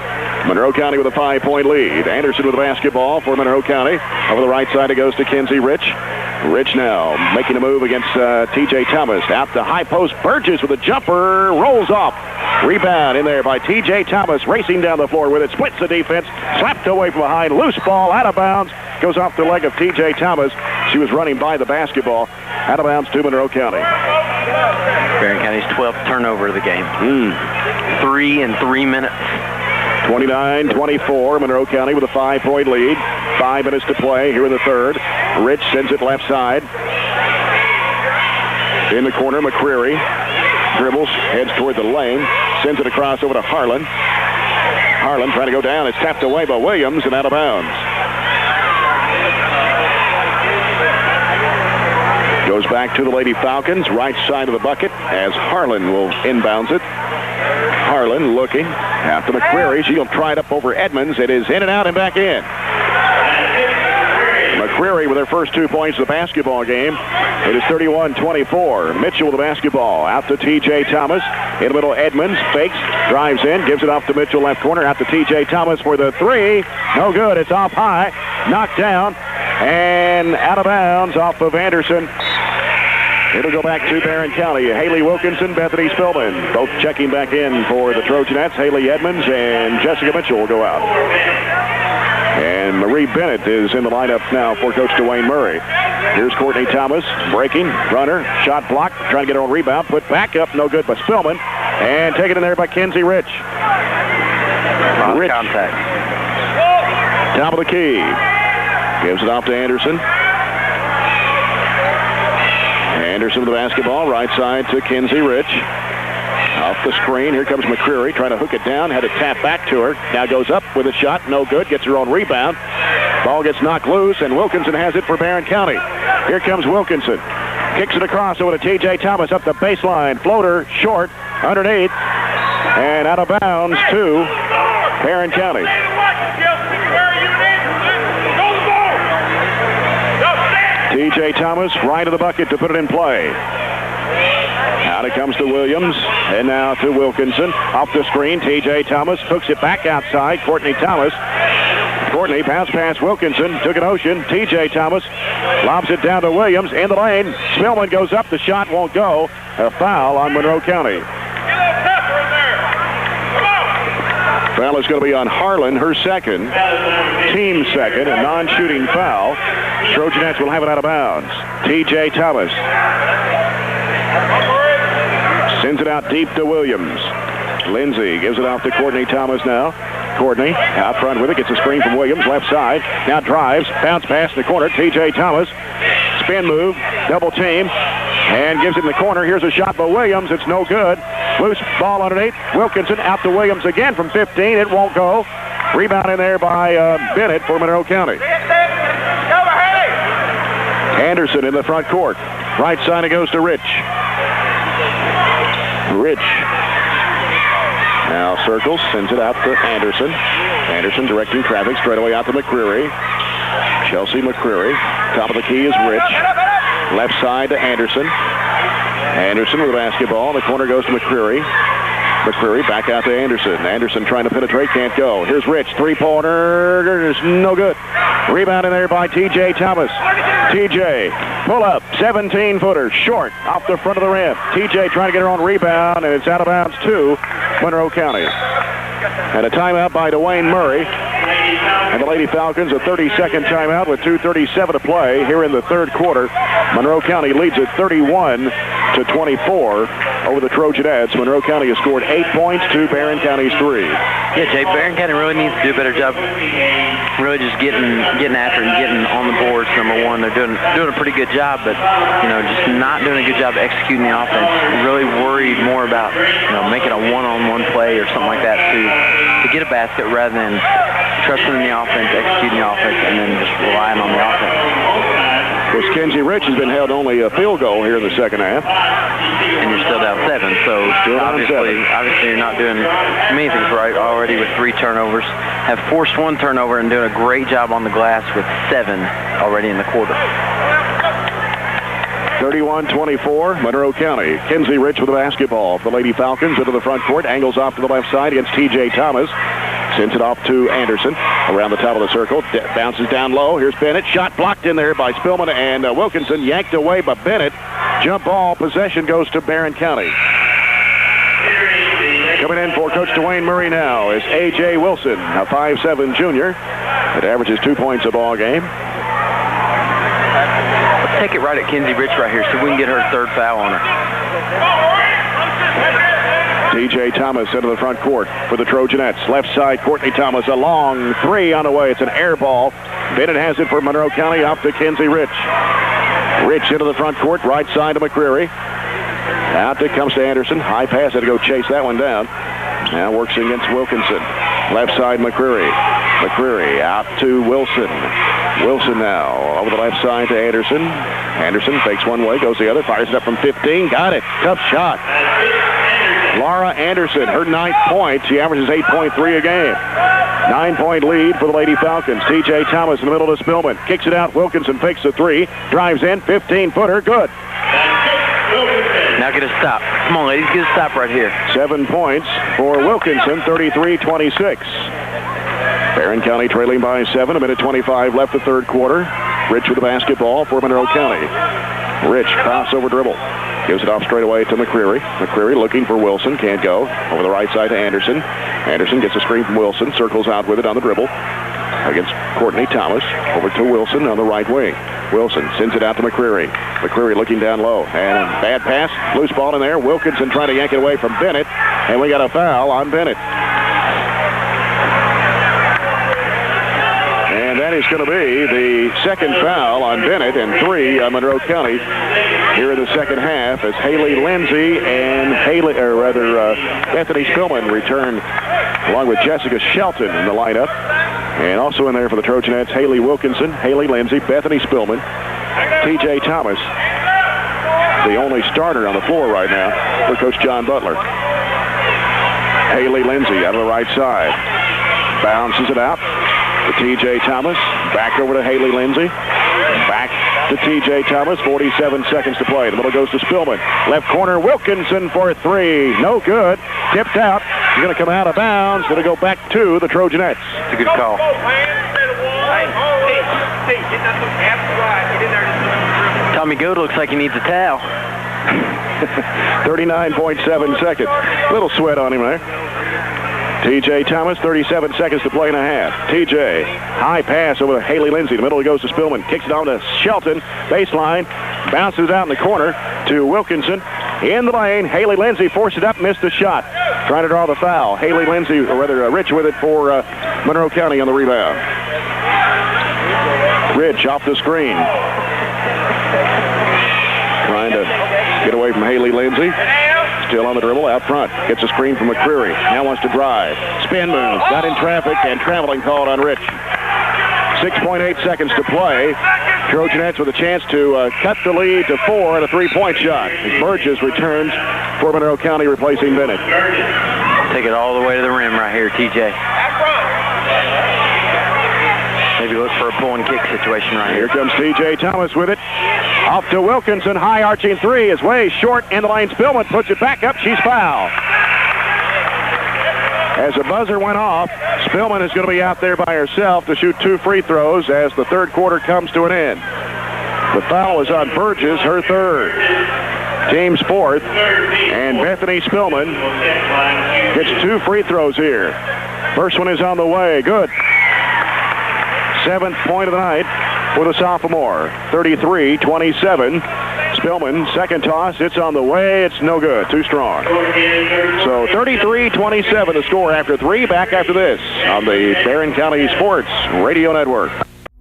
Monroe County with a 5-point lead. Anderson with the basketball for Monroe County. Over the right side it goes to Kinsey Rich. Rich now making a move against T.J. Thomas. Out to high post. Burgess with a jumper. Rolls off. Rebound in there by T.J. Thomas. Racing down the floor with it. Splits the defense. Slapped away from behind. Loose ball out of bounds. Goes off the leg of T.J. Thomas. She was running by the basketball. Out of bounds to Monroe County. Barren County's 12th turnover of the game. 3 in 3 minutes. 29-24. Monroe County with a 5-point lead. 5 minutes to play here in the third. Rich sends it left side. In the corner, McCreary dribbles, heads toward the lane, sends it across over to Harlan. Harlan trying to go down. It's tapped away by Williams and out of bounds. Goes back to the Lady Falcons, right side of the bucket, as Harlan will inbounds it. Harlan looking out to McCreary. She'll try it up over Edmonds. It is in and out and back in. McCreary with her first 2 points of the basketball game. It is 31-24. Mitchell with the basketball. Out to T.J. Thomas. In the middle, Edmonds fakes, drives in, gives it off to Mitchell left corner. Out to T.J. Thomas for the three. No good. It's off high. Knocked down. And out of bounds off of Anderson. It'll go back to Barren County. Haley Wilkinson, Bethany Spillman, both checking back in for the Trojanettes. Haley Edmonds and Jessica Mitchell will go out. And Marie Bennett is in the lineup now for Coach Dwayne Murray. Here's Courtney Thomas, breaking, runner, shot block, trying to get her own rebound, put back up, no good by Spillman, and taken in there by Kinsey Rich. Rich. Contact. Top of the key. Gives it off to Anderson. Anderson with the basketball, right side to Kinsey Rich. Off the screen, here comes McCreary, trying to hook it down, had it tap back to her. Now goes up with a shot, no good, gets her own rebound. Ball gets knocked loose, and Wilkinson has it for Barren County. Here comes Wilkinson. Kicks it across over to T.J. Thomas up the baseline. Floater, short, underneath, and out of bounds to Barren County. T.J. Thomas right of the bucket to put it in play. Out it comes to Williams, and now to Wilkinson. Off the screen, T.J. Thomas hooks it back outside. Courtney Thomas. Courtney bounce pass Wilkinson, took an ocean. T.J. Thomas lobs it down to Williams in the lane. Spillman goes up, the shot won't go. A foul on Monroe County. Foul is going to be on Harlan, her second, team second, a non-shooting foul. Trojanettes will have it out of bounds. T.J. Thomas sends it out deep to Williams. Lindsay gives it off to Courtney Thomas now. Courtney out front with it, gets a screen from Williams, left side. Now drives, bounce pass in the corner. T.J. Thomas, spin move, double team, and gives it in the corner. Here's a shot by Williams. It's no good. Loose ball underneath. Wilkinson out to Williams again from 15. It won't go. Rebound in there by Bennett for Monroe County. Anderson in the front court. Right side it goes to Rich. Rich now circles, sends it out to Anderson. Anderson directing traffic straight away out to McCreary. Chelsea McCreary. Top of the key is Rich. Left side to Anderson. Anderson with the basketball. The corner goes to McCreary. McCreary back out to Anderson. Anderson trying to penetrate, can't go. Here's Rich, three-pointer, is no good. Rebound in there by T.J. Thomas. T.J. pull up, 17-footer, short, off the front of the rim. T.J. trying to get her own rebound, and it's out of bounds to Monroe County. And a timeout by Dwayne Murray. And the Lady Falcons, a 30-second timeout with 2:37 to play here in the third quarter. Monroe County leads it 31-24 over the Trojanettes. Monroe County has scored 8 points to Barren County's 3. Yeah, Jay, Barren County really needs to do a better job really just getting after it and getting on the boards, number one. They're doing a pretty good job, but, just not doing a good job executing the offense. Really worried more about, making a one-on-one play or something like that to get a basket rather than trusting in the offense, executing the offense, and then just relying on the offense. Of course, Kenzie Rich has been held only a field goal here in the second half. And you're still down 7, so obviously you're not doing many things right already with 3 turnovers. Have forced 1 turnover and doing a great job on the glass with 7 already in the quarter. 31-24, Monroe County. Kenzie Rich with the basketball for the Lady Falcons into the front court. Angles off to the left side against T.J. Thomas. Sends it off to Anderson around the top of the circle. Bounces down low. Here's Bennett. Shot blocked in there by Spillman and Wilkinson. Yanked away by Bennett. Jump ball. Possession goes to Barren County. Coming in for Coach Dwayne Murray now is A.J. Wilson, a 5'7" junior that averages 2 points a ball game. Let's take it right at Kenzie Rich right here so we can get her third foul on her. T.J. Thomas into the front court for the Trojanettes. Left side, Courtney Thomas, a long 3 on the way. It's an air ball. Bennett has it for Monroe County, off to Kenzie Rich. Rich into the front court, right side to McCreary. Out it comes to Anderson. High pass, had to go chase that one down. Now works against Wilkinson. Left side, McCreary. McCreary out to Wilson. Wilson now over the left side to Anderson. Anderson fakes one way, goes the other, fires it up from 15. Got it. Tough shot. Laura Anderson, her 9th point. She averages 8.3 a game. 9-point lead for the Lady Falcons. T.J. Thomas in the middle to Spillman. Kicks it out. Wilkinson fakes the 3. Drives in. 15-footer. Good. Now get a stop. Come on, ladies. Get a stop right here. 7 points for Wilkinson. 33-26. Barren County trailing by 7. 1:25 left the third quarter. Rich with the basketball for Monroe County. Rich, crossover dribble. Gives it off straight away to McCreary. McCreary looking for Wilson. Can't go. Over the right side to Anderson. Anderson gets a screen from Wilson. Circles out with it on the dribble. Against Courtney Thomas. Over to Wilson on the right wing. Wilson sends it out to McCreary. McCreary looking down low. And bad pass. Loose ball in there. Wilkinson trying to yank it away from Bennett. And we got a foul on Bennett. And that is going to be the second foul on Bennett and 3 on Monroe County here in the second half as Haley Lindsay and Bethany Spillman return along with Jessica Shelton in the lineup. And also in there for the Trojanettes, Haley Wilkinson, Haley Lindsay, Bethany Spillman, T.J. Thomas, the only starter on the floor right now for Coach John Butler. Haley Lindsay out of the right side. Bounces it out to T.J. Thomas. Back over to Haley Lindsay. Back to T.J. Thomas. 47 seconds to play. The middle goes to Spillman. Left corner, Wilkinson for 3. No good. Tipped out. He's going to come out of bounds. Going to go back to the Trojanettes. It's a good call. Tommy Goode looks like he needs a towel. 39.7 seconds. Little sweat on him there. T.J. Thomas, 37 seconds to play and a half. T.J. high pass over to Haley Lindsay. The middle goes to Spillman. Kicks it on to Shelton. Baseline. Bounces out in the corner to Wilkinson. In the lane, Haley Lindsay forced it up, missed the shot. Trying to draw the foul. Haley Lindsay, or rather Rich with it for Monroe County on the rebound. Rich off the screen. Trying to get away from Haley Lindsay. Still on the dribble out front. Gets a screen from McCreary. Now wants to drive. Spin move. Got in traffic and traveling called on Rich. 6.8 seconds to play. Trojanettes with a chance to cut the lead to 4 and a three-point shot. As Burgess returns for Monroe County, replacing Bennett. Take it all the way to the rim right here, TJ. Maybe look for a pull and kick situation right here. Here comes TJ Thomas with it. Off to Wilkinson. High arching three is way short in the lane. Spillman puts it back up. She's fouled. As the buzzer went off, Spillman is going to be out there by herself to shoot 2 free throws as the third quarter comes to an end. The foul is on Burgess, her third. Team's fourth. And Bethany Spillman gets 2 free throws here. First one is on the way. Good. 7th point of the night for the sophomore. 33-27. Spillman, second toss. It's on the way. It's no good. Too strong. So 33-27 the score after 3. Back after this on the Barren County Sports Radio Network.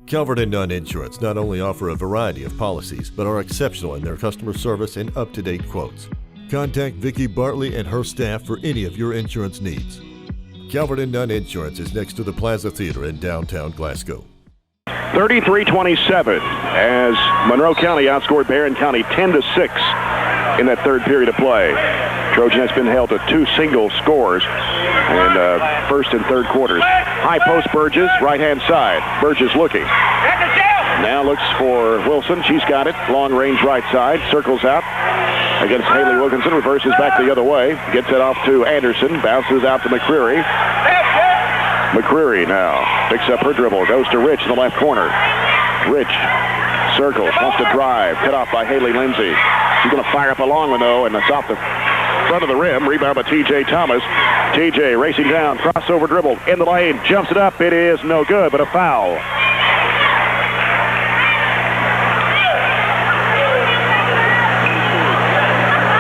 Calvert and Nunn Insurance not only offer a variety of policies, but are exceptional in their customer service and up-to-date quotes. Contact Vicki Bartley and her staff for any of your insurance needs. Calvert and Nunn Insurance is next to the Plaza Theater in downtown Glasgow. 33-27 as Monroe County outscored Barren County 10-6 in that third period of play. Trojan has been held to 2 single scores in first and third quarters. High post Burgess, right-hand side. Burgess looking. Now looks for Wilson. She's got it. Long range right side. Circles out against Haley Wilkinson. Reverses back the other way. Gets it off to Anderson. Bounces out to McCreary. McCreary now picks up her dribble. Goes to Rich in the left corner. Rich circles. Wants to drive. Cut off by Haley Lindsay. She's going to fire up a long one, though, and it's off the front of the rim. Rebound by TJ Thomas. TJ racing down. Crossover dribble. In the lane. Jumps it up. It is no good, but a foul.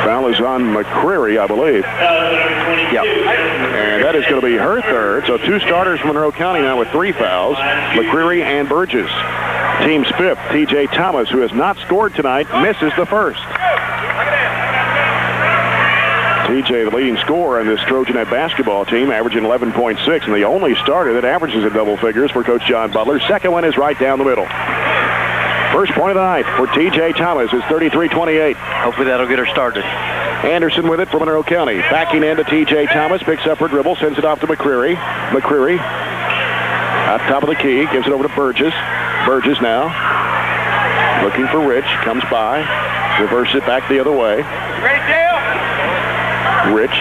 Foul is on McCreary, I believe. Yep. And that is going to be her third. So 2 starters from Monroe County now with 3 fouls. McCreary and Burgess. Team's fifth, TJ Thomas, who has not scored tonight, misses the first. TJ, the leading scorer on this Trojanet basketball team, averaging 11.6, and the only starter that averages in double figures for Coach John Butler. Second one is right down the middle. First point of the night for TJ Thomas is 33-28. Hopefully that'll get her started. Anderson with it for Monroe County. Backing in to TJ Thomas, picks up her dribble, sends it off to McCreary. McCreary out top of the key, gives it over to Burgess. Burgess now looking for Rich, comes by, reverses it back the other way. Rich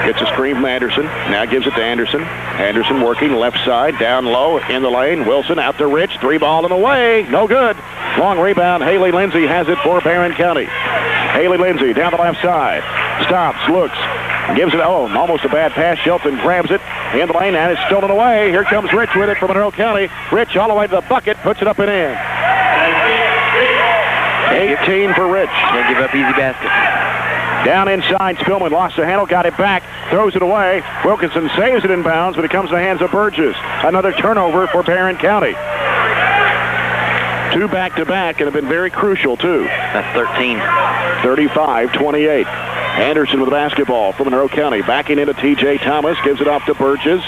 gets a screen from Anderson, now gives it to Anderson. Anderson working left side, down low, in the lane. Wilson out to Rich, 3-ball in the way, no good. Long rebound, Haley Lindsay has it for Barren County. Haley Lindsay down the left side, stops, looks, gives it, almost a bad pass. Shelton grabs it in the lane, and it's stolen away. Here comes Rich with it from Monroe County. Rich all the way to the bucket, puts it up and in. 18 for Rich. Can't give up easy baskets. Down inside, Spillman lost the handle, got it back, throws it away. Wilkinson saves it in bounds, but it comes in the hands of Burgess. Another turnover for Barren County. 2 back-to-back, and have been very crucial, too. That's 13. 35-28. Anderson with the basketball from Monroe County. Backing into TJ Thomas, gives it off to Burgess.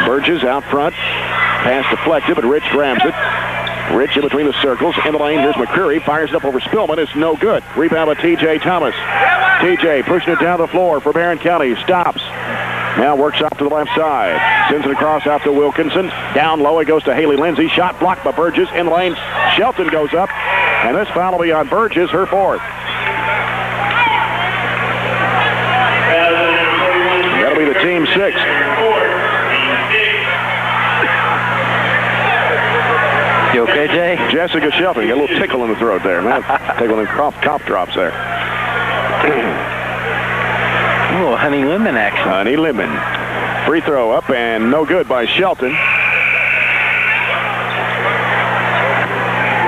Burgess out front. Pass deflected, but Rich grabs it. Rich in between the circles. In the lane, here's McCreary. Fires it up over Spillman. It's no good. Rebound by TJ Thomas. TJ pushing it down the floor for Barren County. Stops. Now works off to the left side. Sends it across out to Wilkinson. Down low, it goes to Haley Lindsay. Shot blocked by Burgess. In the lane, Shelton goes up. And this foul will be on Burgess, her fourth. That'll be the team sixth. You okay, Jay? Jessica Shelton. Got a little tickle in the throat there, man. Take one of them cough drops there. Oh, honey lemon action. Honey lemon. Free throw up and no good by Shelton.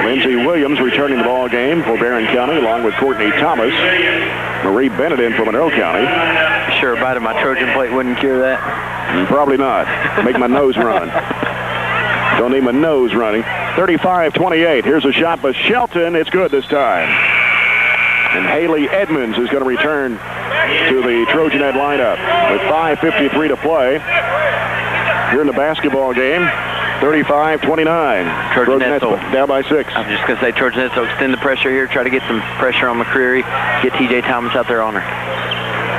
Lindsay Williams returns. returning the ball game for Barren County, along with Courtney Thomas. Marie Bennett in from Monroe County. Sure, a bite of my Trojan plate wouldn't cure that. Probably not. Make my nose run. Don't need my nose running. 35-28. Here's a shot by Shelton. It's good this time. And Haley Edmonds is going to return to the Trojanette lineup with 5:53 to play here in the basketball game. 35-29. Trojanettes down by 6. I'm just going to say Trojanettes will extend the pressure here, try to get some pressure on McCreary, get T.J. Thomas out there on her.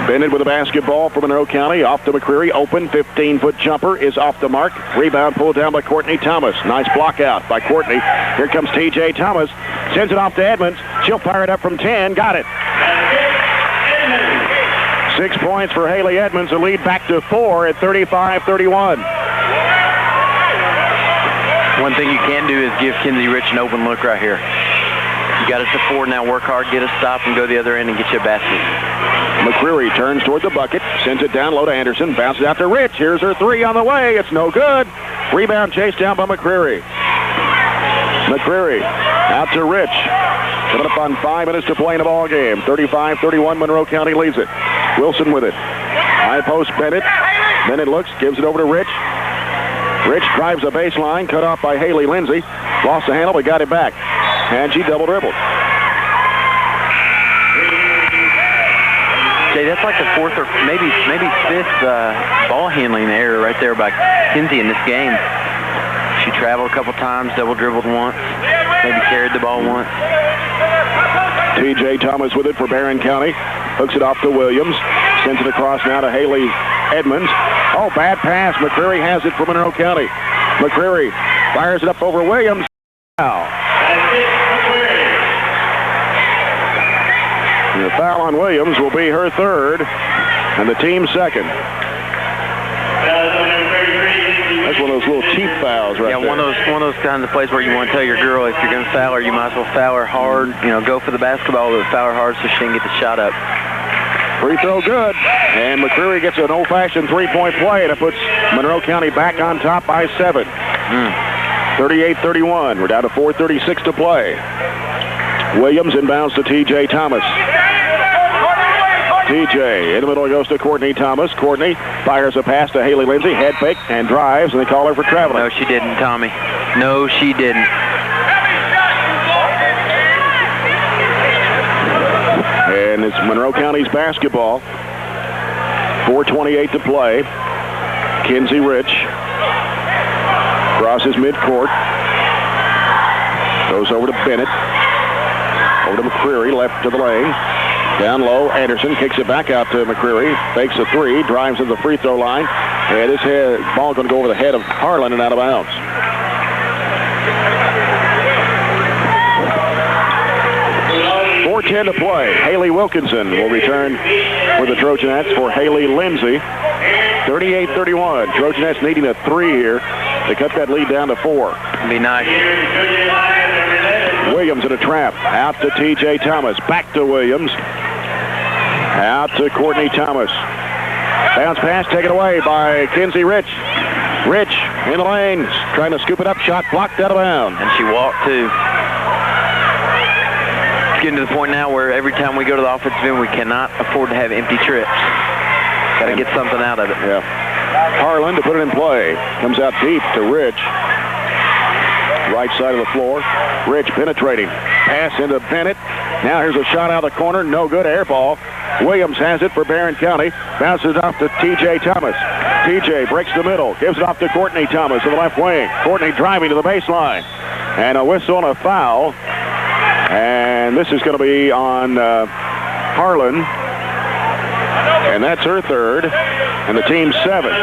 Bennett with a basketball for Monroe County. Off to McCreary. Open. 15-foot jumper is off the mark. Rebound pulled down by Courtney Thomas. Nice block out by Courtney. Here comes T.J. Thomas. Sends it off to Edmonds. She'll fire it up from 10. Got it. 6 points for Haley Edmonds. A lead back to 4 at 35-31. One thing you can do is give Kinsey Rich an open look right here. You got it to 4 now. Work hard, get a stop, and go the other end and get you a basket. McCreary turns toward the bucket, sends it down low to Anderson, bounces out to Rich. Here's her 3 on the way. It's no good. Rebound chased down by McCreary. McCreary out to Rich. Coming up on 5 minutes to play in the ball game. 35-31, Monroe County leads it. Wilson with it. High post Bennett. Bennett looks, gives it over to Rich. Rich drives the baseline, cut off by Haley Lindsay. Lost the handle, but got it back. And she double dribbled. Jay, that's like the 4th or maybe 5th ball handling error right there by Kinsey in this game. She traveled a couple times, double dribbled once, maybe carried the ball once. T.J. Thomas with it for Barren County. Hooks it off to Williams. Sends it across now to Haley Edmonds. Oh, bad pass. McCreary has it for Monroe County. McCreary fires it up over Williams. Foul. And the foul on Williams will be her 3rd and the team's 2nd. That's one of those little cheap fouls right there. Yeah, one of those kinds of plays where you want to tell your girl if you're going to foul her, you might as well foul her hard. You know, go for the basketball, but foul her hard so she can get the shot up. Free throw good. And McCreary gets an old-fashioned 3-point play, and it puts Monroe County back on top by 7. 38-31. We're down to 4:36 to play. Williams inbounds to T.J. Thomas. T.J. in the middle goes to Courtney Thomas. Courtney fires a pass to Haley Lindsay. Head fake and drives, and they call her for traveling. No, she didn't, Tommy. No, she didn't. And it's Monroe County's basketball. 4:28 to play. Kinsey Rich crosses midcourt. Goes over to Bennett. Over to McCreary, left to the lane. Down low, Anderson kicks it back out to McCreary. Fakes a 3, drives to the free throw line. And this ball going to go over the head of Harlan and out of bounds. .410 to play. Haley Wilkinson will return for the Trojanettes for Haley Lindsay. 38-31. Trojanettes needing a 3 here to cut that lead down to 4. Be nice. Williams in a trap. Out to T.J. Thomas. Back to Williams. Out to Courtney Thomas. Bounce pass taken away by Kinsey Rich. Rich in the lane. Trying to scoop it up. Shot blocked out of bounds. And she walked too. It's getting to the point now where every time we go to the offensive end, we cannot afford to have empty trips. Got to get something out of it. Yeah. Harlan to put it in play. Comes out deep to Rich. Right side of the floor. Rich penetrating. Pass into Bennett. Now here's a shot out of the corner. No good. Air ball. Williams has it for Barren County. Bounces off to T.J. Thomas. T.J. breaks the middle. Gives it off to Courtney Thomas in the left wing. Courtney driving to the baseline. And a whistle and a foul. And this is going to be on Harlan. And that's her 3rd. And the team's 7th.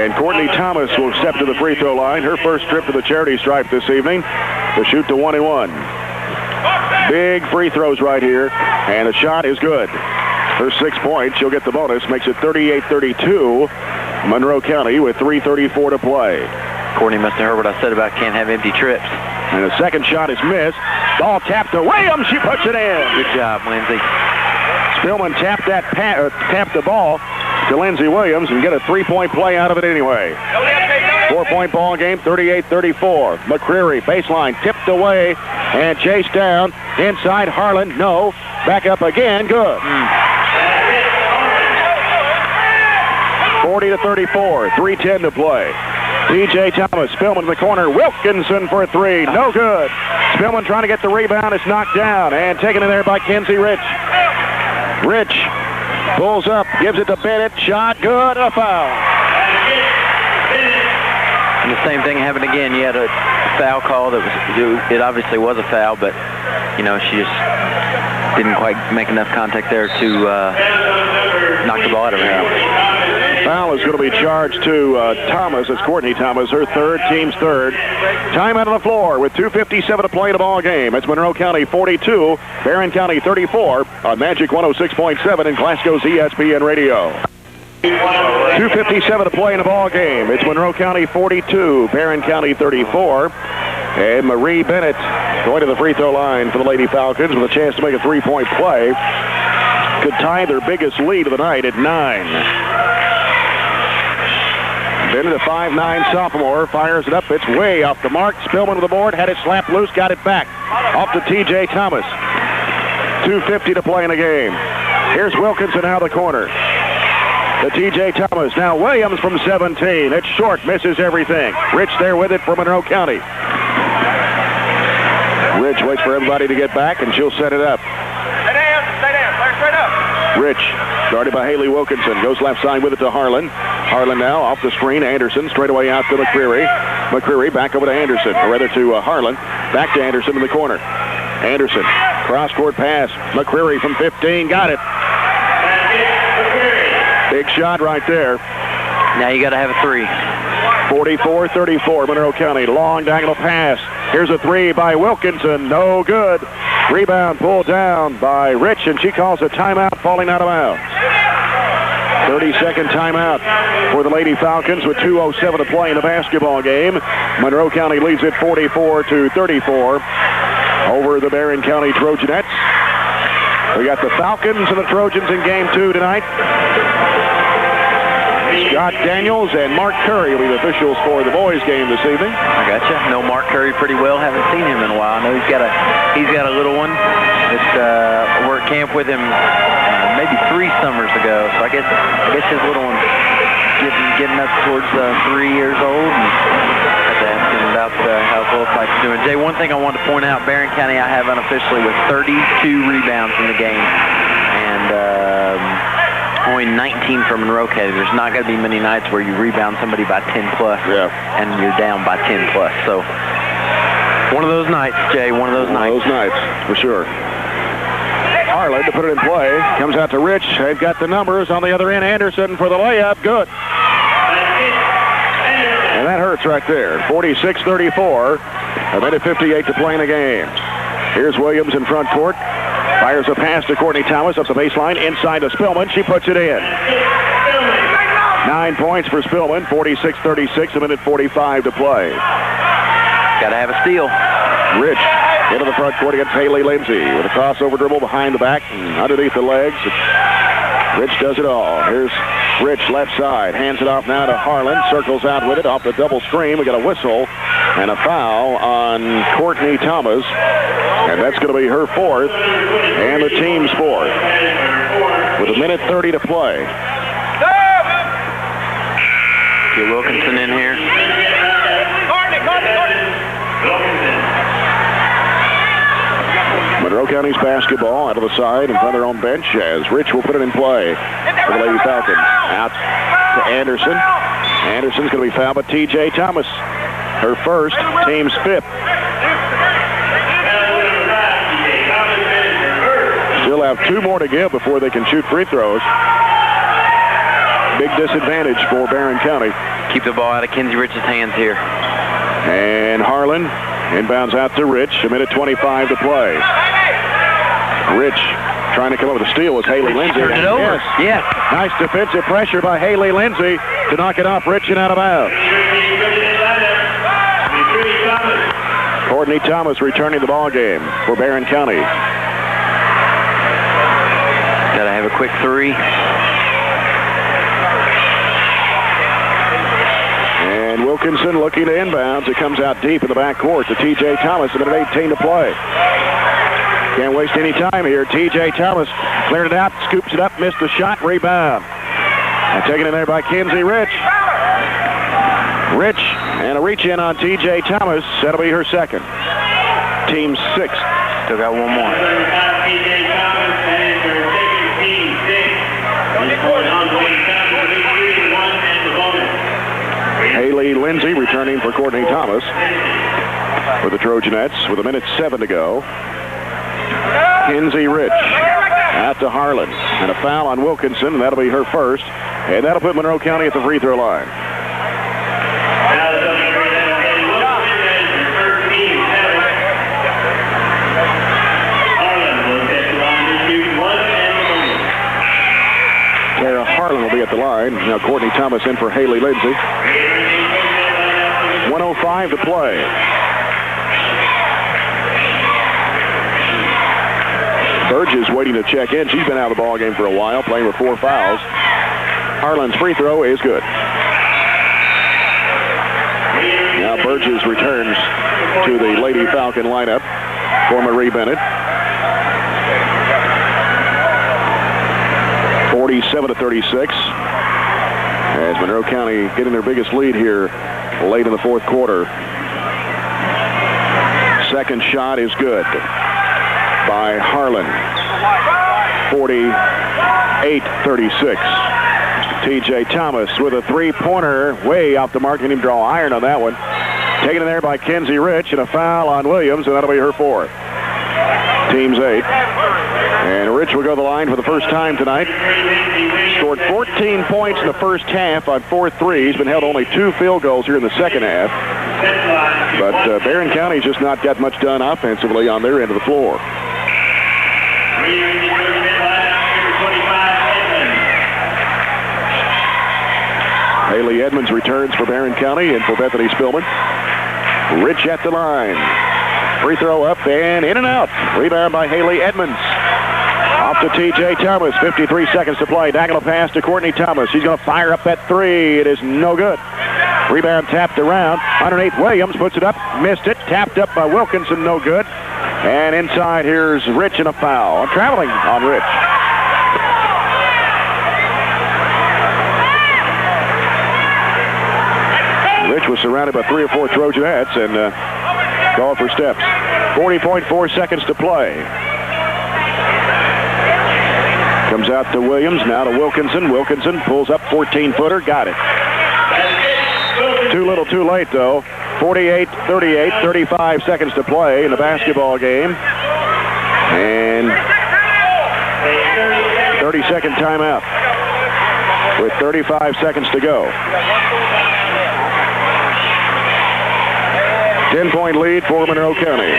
And Courtney Thomas will step to the free throw line. Her first trip to the charity stripe this evening to shoot to 1-1. Big free throws right here. And the shot is good. Her 6 points. She'll get the bonus. Makes it 38-32. Monroe County with 3:34 to play. Courtney must have heard what I said about can't have empty trips. And the second shot is missed. Ball tapped to Williams. She puts it in. Good job, Lindsay. Spillman tapped the ball to Lindsay Williams and get a 3-point play out of it anyway. 4-point ball game, 38-34. McCreary, baseline, tipped away and chased down. Inside, Harlan, no. Back up again, good. 40-34, 3:10 to play. T.J. Thomas, Spillman in the corner. Wilkinson for 3, no good. Spillman trying to get the rebound. It's knocked down and taken in there by Kenzie Rich. Rich pulls up, gives it to Bennett. Shot, good, a foul. And the same thing happened again. You had a foul call it obviously was a foul, but, you know, she just didn't quite make enough contact there to knock the ball out of her hand. Foul is going to be charged to Thomas. It's Courtney Thomas, her third, team's third. Time out on the floor with 2:57 to play in the ball game. It's Monroe County 42, Barren County 34 on Magic 106.7 in Glasgow's ESPN Radio. 2:57 to play in the ball game. It's Monroe County 42, Barren County 34. And Marie Bennett going to the free throw line for the Lady Falcons with a chance to make a three-point play. Could tie their biggest lead of the night at 9. Bennett, a 5'9" sophomore, fires it up. It's way off the mark. Spillman to the board, had it slapped loose, got it back. Off to T.J. Thomas. 2:50 to play in the game. Here's Wilkinson out of the corner. To T.J. Thomas. Now Williams from 17. It's short, misses everything. Rich there with it for Monroe County. Rich waits for everybody to get back, and she'll set it up. Stay down, fire straight up. Rich, guarded by Haley Wilkinson, goes left side with it to Harlan. Harlan now off the screen. Anderson straight away out to McCreary. McCreary back over to Anderson, or rather to Harlan. Back to Anderson in the corner. Anderson, cross-court pass. McCreary from 15, got it. Big shot right there. Now you got to have a three. 44-34, Monroe County. Long diagonal pass. Here's a three by Wilkinson. No good. Rebound pulled down by Rich, and she calls a timeout, falling out of bounds. 30-second timeout for the Lady Falcons with 2:07 to play in the basketball game. Monroe County leads it 44-34 over the Barren County Trojanettes. We got the Falcons and the Trojans in game 2 tonight. Scott Daniels and Mark Curry will be the officials for the boys' game this evening. I gotcha. Know Mark Curry pretty well. Haven't seen him in a while. I know he's got a little one that worked camp with him maybe 3 summers ago. So I guess his little one's getting up towards 3 years old. And I had to ask him about how his little fight's doing. Jay, one thing I wanted to point out: Barren County I have unofficially with 32 rebounds in the game, and only 19 from Monroe County. There's not going to be many nights where you rebound somebody by 10 plus, and you're down by 10 plus. So one of those nights, Jay. One of those nights, for sure. Harlan to put it in play. Comes out to Rich. They've got the numbers on the other end. Anderson for the layup. Good. And that hurts right there. 46-34. A minute 58 to play in the game. Here's Williams in front court. Fires a pass to Courtney Thomas up the baseline. Inside to Spillman. She puts it in. 9 points for Spillman. 46-36. A minute 45 to play. Got to have a steal. Rich into the front court against Haley Lindsay with a crossover dribble behind the back and underneath the legs. Rich does it all. Here's Rich left side. Hands it off now to Harlan. Circles out with it off the double screen. We got a whistle and a foul on Courtney Thomas. And that's going to be her 4th and the team's 4th. With a minute 30 to play. Get Wilkinson in here. Monroe County's basketball out of the side in front of their own bench as Rich will put it in play for the Lady Falcons. Out to Anderson. Anderson's going to be fouled by T.J. Thomas. Her 1st, team's 5th. Still have 2 more to give before they can shoot free throws. Big disadvantage for Barren County. Keep the ball out of Kenzie Rich's hands here. And Harlan inbounds out to Rich. A minute 25 to play. Rich trying to come up with a steal was Haley Lindsay. Turned it over. Yes. Nice defensive pressure by Haley Lindsay to knock it off Rich and out of bounds. Courtney Thomas returning the ball game for Barren County. Got to have a quick 3. Wilkinson looking to inbounds. It comes out deep in the backcourt to T.J. Thomas, a minute 18 to play. Can't waste any time here. T.J. Thomas cleared it out, scoops it up, missed the shot, rebound. And taken in there by Kinsey Rich. Rich, and a reach in on T.J. Thomas. That'll be her second. Team 6. Still got one more. Haley Lindsay returning for Courtney Thomas for the Trojanettes with a minute 7 to go. Kinsey Rich out to Harlan, and a foul on Wilkinson, and that'll be her first, and that'll put Monroe County at the free throw line. Tara Harlan will be at the line. Now Courtney Thomas in for Haley Lindsay. 1:05 to play. Burgess waiting to check in. She's been out of the ball game for a while, playing with 4 fouls. Harlan's free throw is good. Now Burgess returns to the Lady Falcon lineup for Marie Bennett. 47-36. As Monroe County getting their biggest lead here late in the fourth quarter. Second shot is good by Harlan. 48-36. T.J. Thomas with a three-pointer way off the mark. Didn't even draw iron on that one. Taken in there by Kinsey Rich, and a foul on Williams, and that'll be her fourth. Team's 8. And Rich will go to the line for the first time tonight. Scored 14 points in the first half on 4 threes. Been held only 2 field goals here in the second half. But Barren County's just not got much done offensively on their end of the floor. Haley Edmonds returns for Barren County and for Bethany Spillman. Rich at the line. Free throw up and in and out. Rebound by Haley Edmonds. Off to T.J. Thomas. 53 seconds to play. Diagonal pass to Courtney Thomas. She's going to fire up that three. It is no good. Rebound tapped around. Underneath Williams puts it up. Missed it. Tapped up by Wilkinson. No good. And inside here's Rich and a foul. Traveling on Rich. Rich was surrounded by 3 or 4 Trojanettes and called for steps. 40.4 seconds to play. Comes out to Williams, now to Wilkinson. Wilkinson pulls up 14-footer, got it. Too little, too late, though. 48-38, 35 seconds to play in the basketball game. And 30-second timeout with 35 seconds to go. 10-point lead for Monroe County.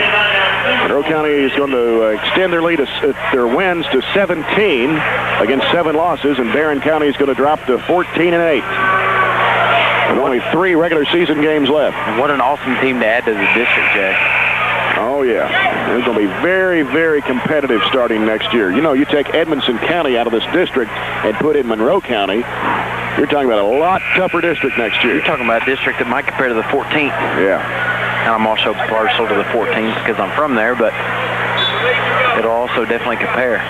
Monroe County is going to extend their lead, their wins to 17 against 7 losses, and Barren County is going to drop to 14-8. With only 3 regular season games left. What an awesome team to add to the district, Jack. Oh, yeah. It's going to be very, very competitive starting next year. You know, you take Edmonson County out of this district and put in Monroe County, you're talking about a lot tougher district next year. You're talking about a district that might compare to the 14th. Yeah. And I'm also partial to the 14th because I'm from there, but it'll also definitely compare.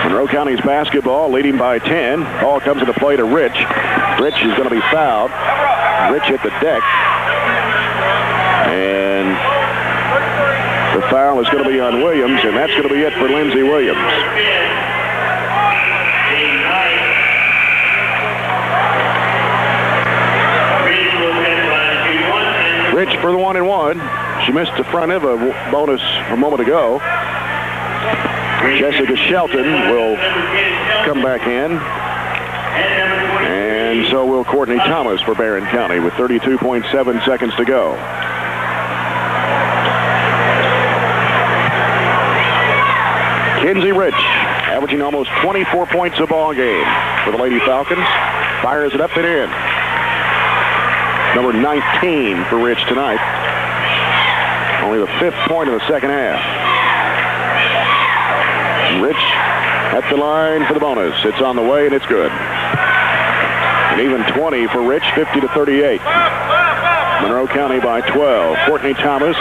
Monroe County's basketball leading by 10. Ball comes into play to Rich. Rich is going to be fouled. Rich hit the deck. And the foul is going to be on Williams, and that's going to be it for Lindsey Williams. Rich for the 1-and-1. She missed the front of a bonus a moment ago. Jessica Shelton will come back in. And so will Courtney Thomas for Barren County with 32.7 seconds to go. Kinsey Rich averaging almost 24 points a ball game for the Lady Falcons. Fires it up and in. Number 19 for Rich tonight. Only the 5th point of the second half. Rich at the line for the bonus. It's on the way, and it's good. An even 20 for Rich, 50-38. Monroe County by 12. Courtney Thomas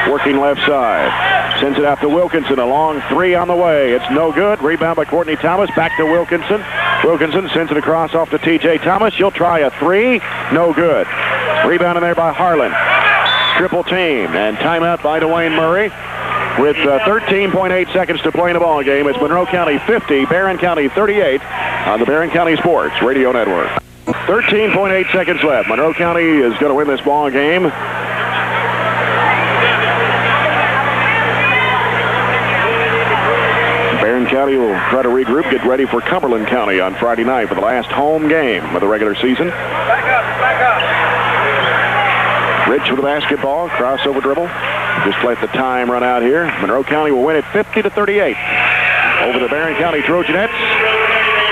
working left side. Sends it out to Wilkinson. A long three on the way. It's no good. Rebound by Courtney Thomas. Back to Wilkinson. Wilkinson sends it across off to T.J. Thomas. She'll try a three. No good. Rebound in there by Harlan. Triple team. And timeout by Dwayne Murray. With 13.8 seconds to play in the ball game, it's Monroe County 50, Barren County 38 on the Barren County Sports Radio Network. 13.8 seconds left. Monroe County is going to win this ball game. Barren County will try to regroup, get ready for Cumberland County on Friday night for the last home game of the regular season. Back up. Rich with the basketball, crossover dribble. Just let the time run out here. Monroe County will win it 50-38 over the Barren County Trojanettes.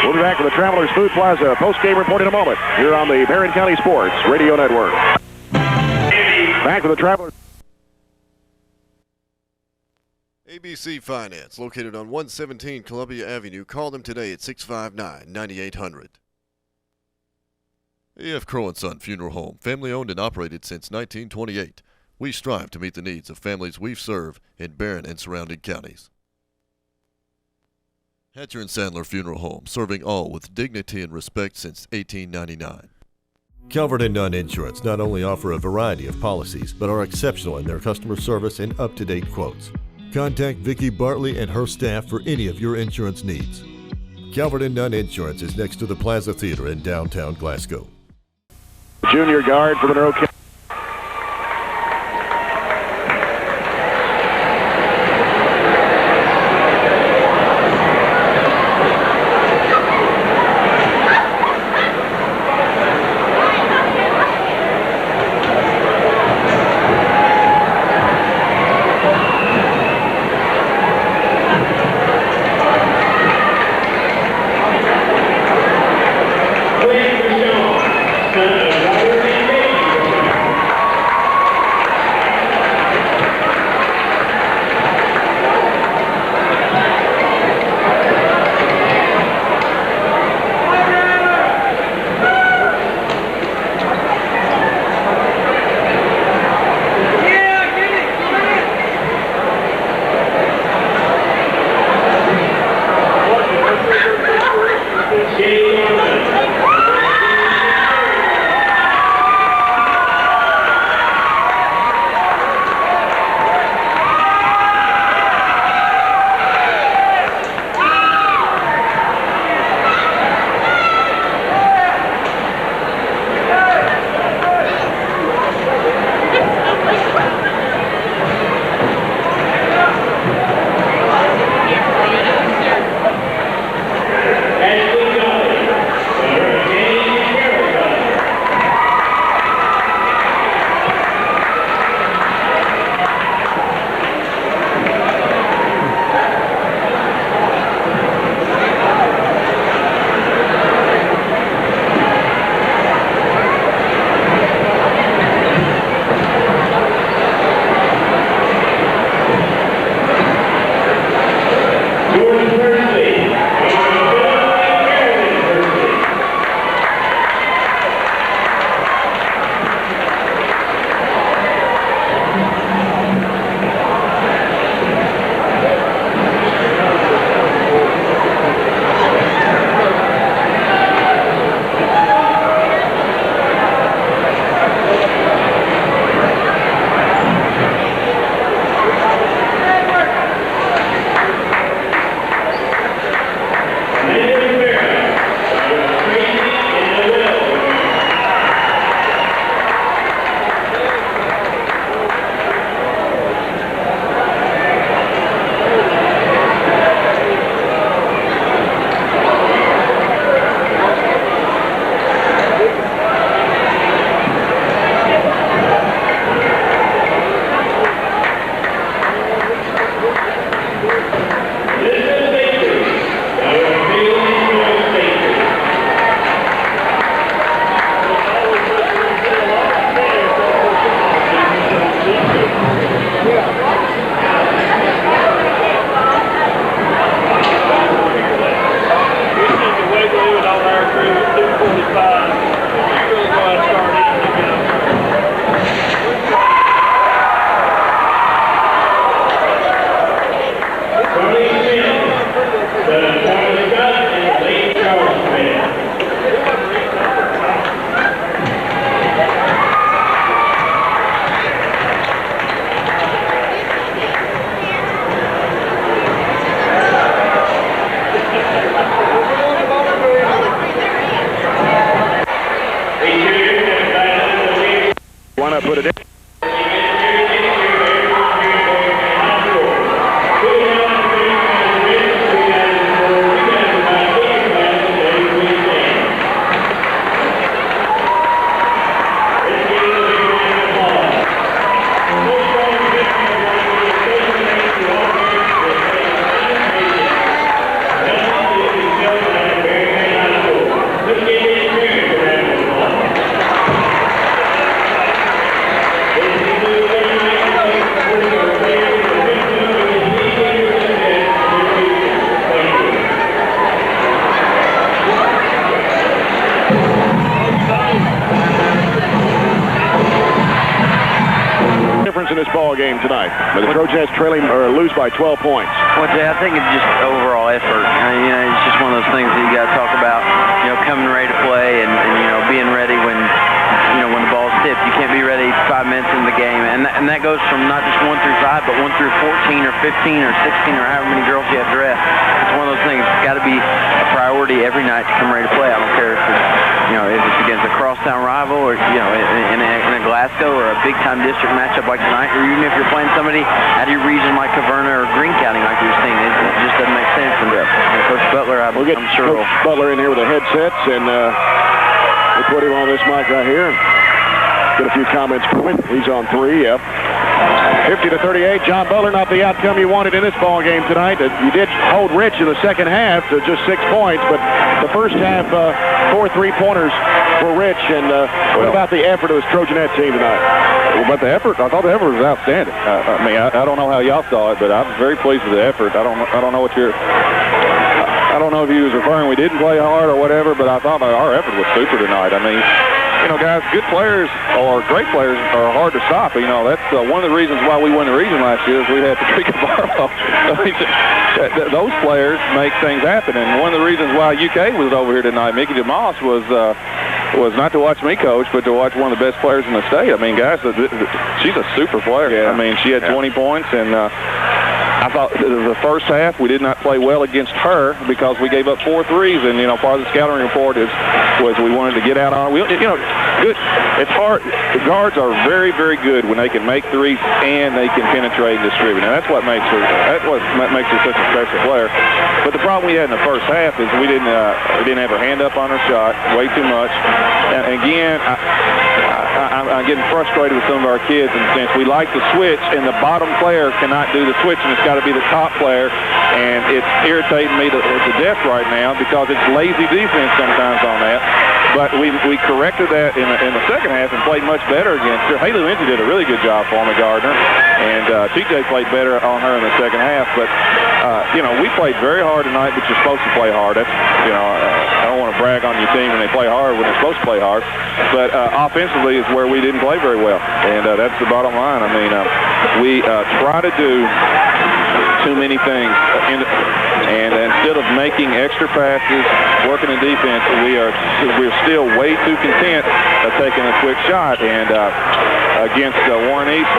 We'll be back with the Travelers Food Plaza post-game report in a moment here on the Barren County Sports Radio Network. Back with the Travelers. ABC Finance, located on 117 Columbia Avenue. Call them today at 659-9800. A.F. Crow & Son Funeral Home, family owned and operated since 1928. We strive to meet the needs of families we serve in Barren and surrounding counties. Hatcher & Sandler Funeral Home, serving all with dignity and respect since 1899. Calvert and Nunn Insurance not only offer a variety of policies, but are exceptional in their customer service and up-to-date quotes. Contact Vicki Bartley and her staff for any of your insurance needs. Calvert and Nunn Insurance is next to the Plaza Theater in downtown Glasgow. Junior guard for Monroe County. Why not put it in? In this ball game tonight, but the Trojans trailing or lose by 12 points. Well, Jay, I think it's just overall effort. It's just one of those things that you got to talk about. Coming ready to play and being ready when the ball's tipped. You can't be ready 5 minutes in the game, and that goes from not just 1 through 5, but 1 through 14 or 15 or 16 or however many girls you have dressed. It's one of those things. It's got to be a priority every night to come ready to play. I don't care if it's against a crosstown rival or in a Glasgow or a big-time district matchup like tonight, or even if you're playing somebody out of your region like Calvert or Greene County like we've seen. It just doesn't make sense. And Coach Butler, I'm sure Coach Butler in here with the headsets, and we put him on this mic right here. Get a few comments from him. He's on 3, yep. 50-38. John Butler, not the outcome you wanted in this ball game tonight. You did hold Rich in the second half to just 6 points, but the first half, 4 3-pointers for Rich. And what about the effort of this Trojanette team tonight? Well, but the effort, I thought the effort was outstanding. I don't know how y'all saw it, but I was very pleased with the effort. I don't know what you're. I don't know if he was referring we didn't play hard or whatever, but I thought our effort was super tonight. I mean, guys, good players or great players are hard to stop. That's one of the reasons why we won the region last year is we had Patricia Barlow. Those players make things happen, and one of the reasons why UK was over here tonight, Mickey DeMoss, was not to watch me coach, but to watch one of the best players in the state. I mean, guys, she's a super player. Yeah. I mean, she had 20 points, and I thought the first half we did not play well against her because we gave up 4 threes, and part of the scouting report was we wanted to get out on good. It's hard. The guards are very, very good when they can make threes and they can penetrate and distribute. And that's what makes her such a special player. But the problem we had in the first half is we didn't have her hand up on her shot way too much. And again, I'm getting frustrated with some of our kids in the sense we like to switch, and the bottom player cannot do the switch, and it's got to be the top player. And it's irritating me to death right now because it's lazy defense sometimes on that. But we corrected that in the second half and played much better against her. Haley Lindsay did a really good job for me, Gardner, and TJ played better on her in the second half. But we played very hard tonight, but you're supposed to play hard. That's I don't want to brag on your team when they play hard when they're supposed to play hard. But offensively is where we didn't play very well, and that's the bottom line. I mean, we try to do too many things, and instead of making extra passes, working in defense, we're still way too content taking a quick shot. And against Warren East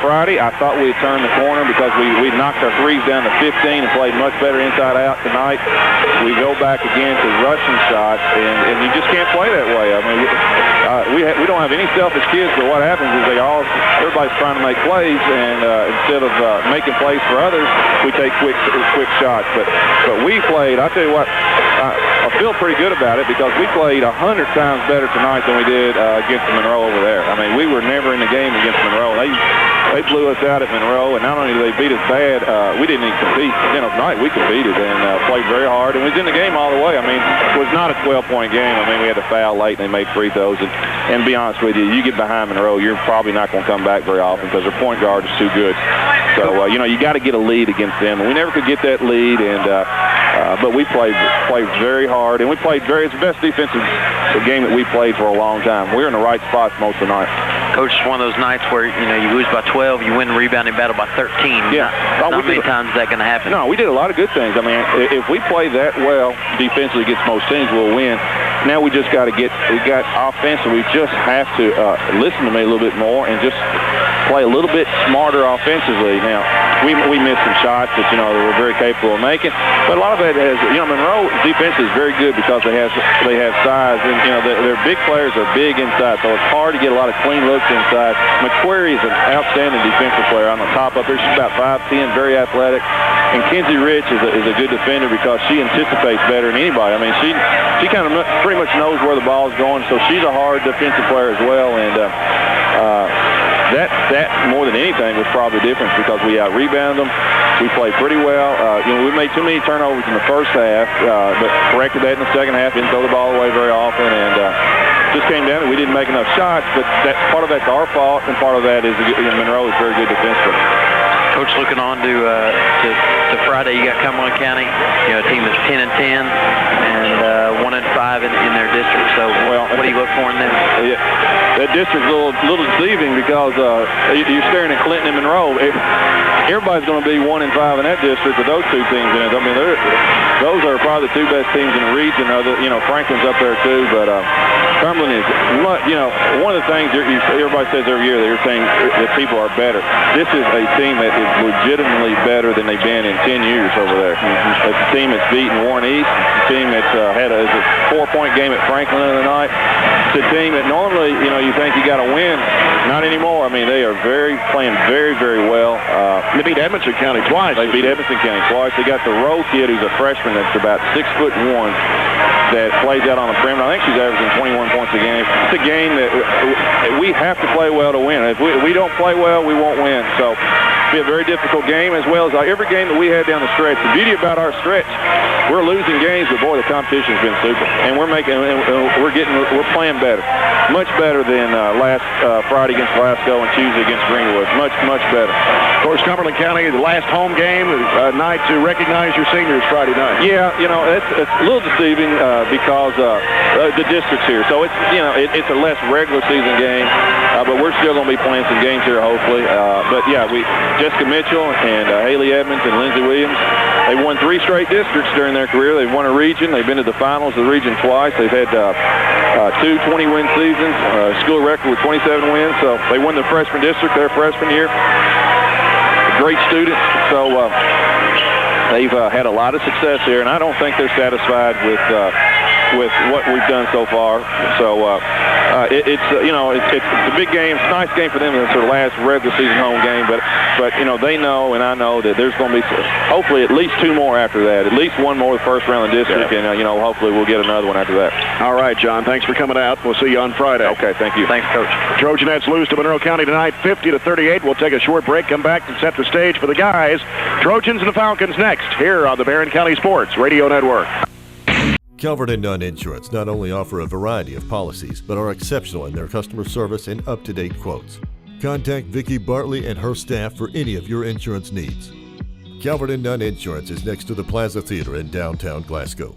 Friday, I thought we had turned the corner because we knocked our threes down to 15 and played much better inside out tonight. We go back again to rushing shots, and you just can't play that way. I mean, we don't have any selfish kids, but what happens is everybody's trying to make plays, and instead of making plays for others, we take quick shots. But we played, I tell you what, I feel pretty good about it because we played 100 times better tonight than we did against Monroe over there. I mean, we were never in the game against Monroe. They blew us out at Monroe, and not only did they beat us bad, we didn't even compete. Tonight we competed and played very hard, and we was in the game all the way. I mean, it was not a 12-point game. I mean, we had to foul late, and they made free throws. And to be honest with you, you get behind Monroe, you're probably not going to come back very often because their point guard is too good. So, you got to get a lead against them. And we never could get that lead, and but we played very hard, and we played it's the best defensive game that we played for a long time. We're in the right spots most of the night. Coach, it's one of those nights where, you lose by 12, you win the rebounding battle by 13. Yeah. Not many times is that going to happen. No, we did a lot of good things. I mean, if we play that well defensively against most teams, we'll win. Now we just got to we got offensive. We just have to listen to me a little bit more and just play a little bit smarter offensively. Now, we missed some shots that, you know, that we're very capable of making. But a lot of it is, you know, Monroe defense is very good because they have size, and, you know, their big players are big inside, so it's hard to get a lot of clean looks inside. McQuarrie is an outstanding defensive player on the top up there. She's about 5'10", very athletic. And Kenzie Rich is a good defender because she anticipates better than anybody. I mean, she kind of pretty much knows where the ball is going, so she's a hard defensive player as well. And that more than anything was probably the difference because we out-rebounded them. We played pretty well. You know, we made too many turnovers in the first half, but corrected that in the second half. Didn't throw the ball away very often, and just came down and we didn't make enough shots. But part of that's our fault, and part of that is, you know, Monroe is very good defensively. Coach, looking on to Friday, you got Cumberland County, you know, a team that's 10-10 and 1-5 in their district. So, what do you look for in them? Yeah, that district's a little deceiving because you're staring at Clinton and Monroe. Everybody's going to be 1-5 in that district with those two teams in it. I mean, those are probably the two best teams in the region. You know, Franklin's up there too, but Cumberland is, you know, one of the things everybody says every year, they're saying that people are better. This is a team that is legitimately better than they've been in 10 years over there. It's a team that's beaten Warren East. It's a team that's had a 4-point game at Franklin the other night. It's a team that normally, you know, you think you got to win. Not anymore. I mean, they are playing very, very well. They beat Edmonson County twice. They beat Edmonson County twice. They got the Rowe kid who's a freshman that's about 6'1" that plays out on the perimeter. I think she's averaging 21 points a game. It's a game that we have to play well to win. If we don't play well, we won't win. So it'll be a very difficult game, as well as every game that we had down the stretch. The beauty about our stretch, we're losing games, but boy, the competition's been super, and we're playing better, much better than last Friday against Glasgow and Tuesday against Greenwood. Much better. Of course, Cumberland County, the last home game night to recognize your seniors Friday night. Yeah, you know, it's a little deceiving because the district's here, so it's a less regular season game, but we're still going to be playing some games here, hopefully. But yeah, Jessica Mitchell and Haley Edmonds and Lindsey Williams, they won 3 straight districts during their career. They've won a region. They've been to the finals of the region twice. They've had 2 20-win seasons, school record with 27 wins. So they won the freshman district their freshman year. Great students. So they've had a lot of success here, and I don't think they're satisfied with what we've done so far. So it's a big game. It's a nice game for them. It's their last regular season home game, but you know, they know, and I know that there's going to be hopefully at least 2 more after that. At least 1 more the first round of the district, and you know, hopefully we'll get another one after that. All right, John. Thanks for coming out. We'll see you on Friday. Okay, thank you. Thanks, Coach. Trojanettes lose to Monroe County tonight, 50-38. We'll take a short break, come back and set the stage for the guys. Trojans and the Falcons next here on the Barren County Sports Radio Network. Calvert and Nunn Insurance not only offer a variety of policies, but are exceptional in their customer service and up-to-date quotes. Contact Vicki Bartley and her staff for any of your insurance needs. Calvert and Nunn Insurance is next to the Plaza Theater in downtown Glasgow.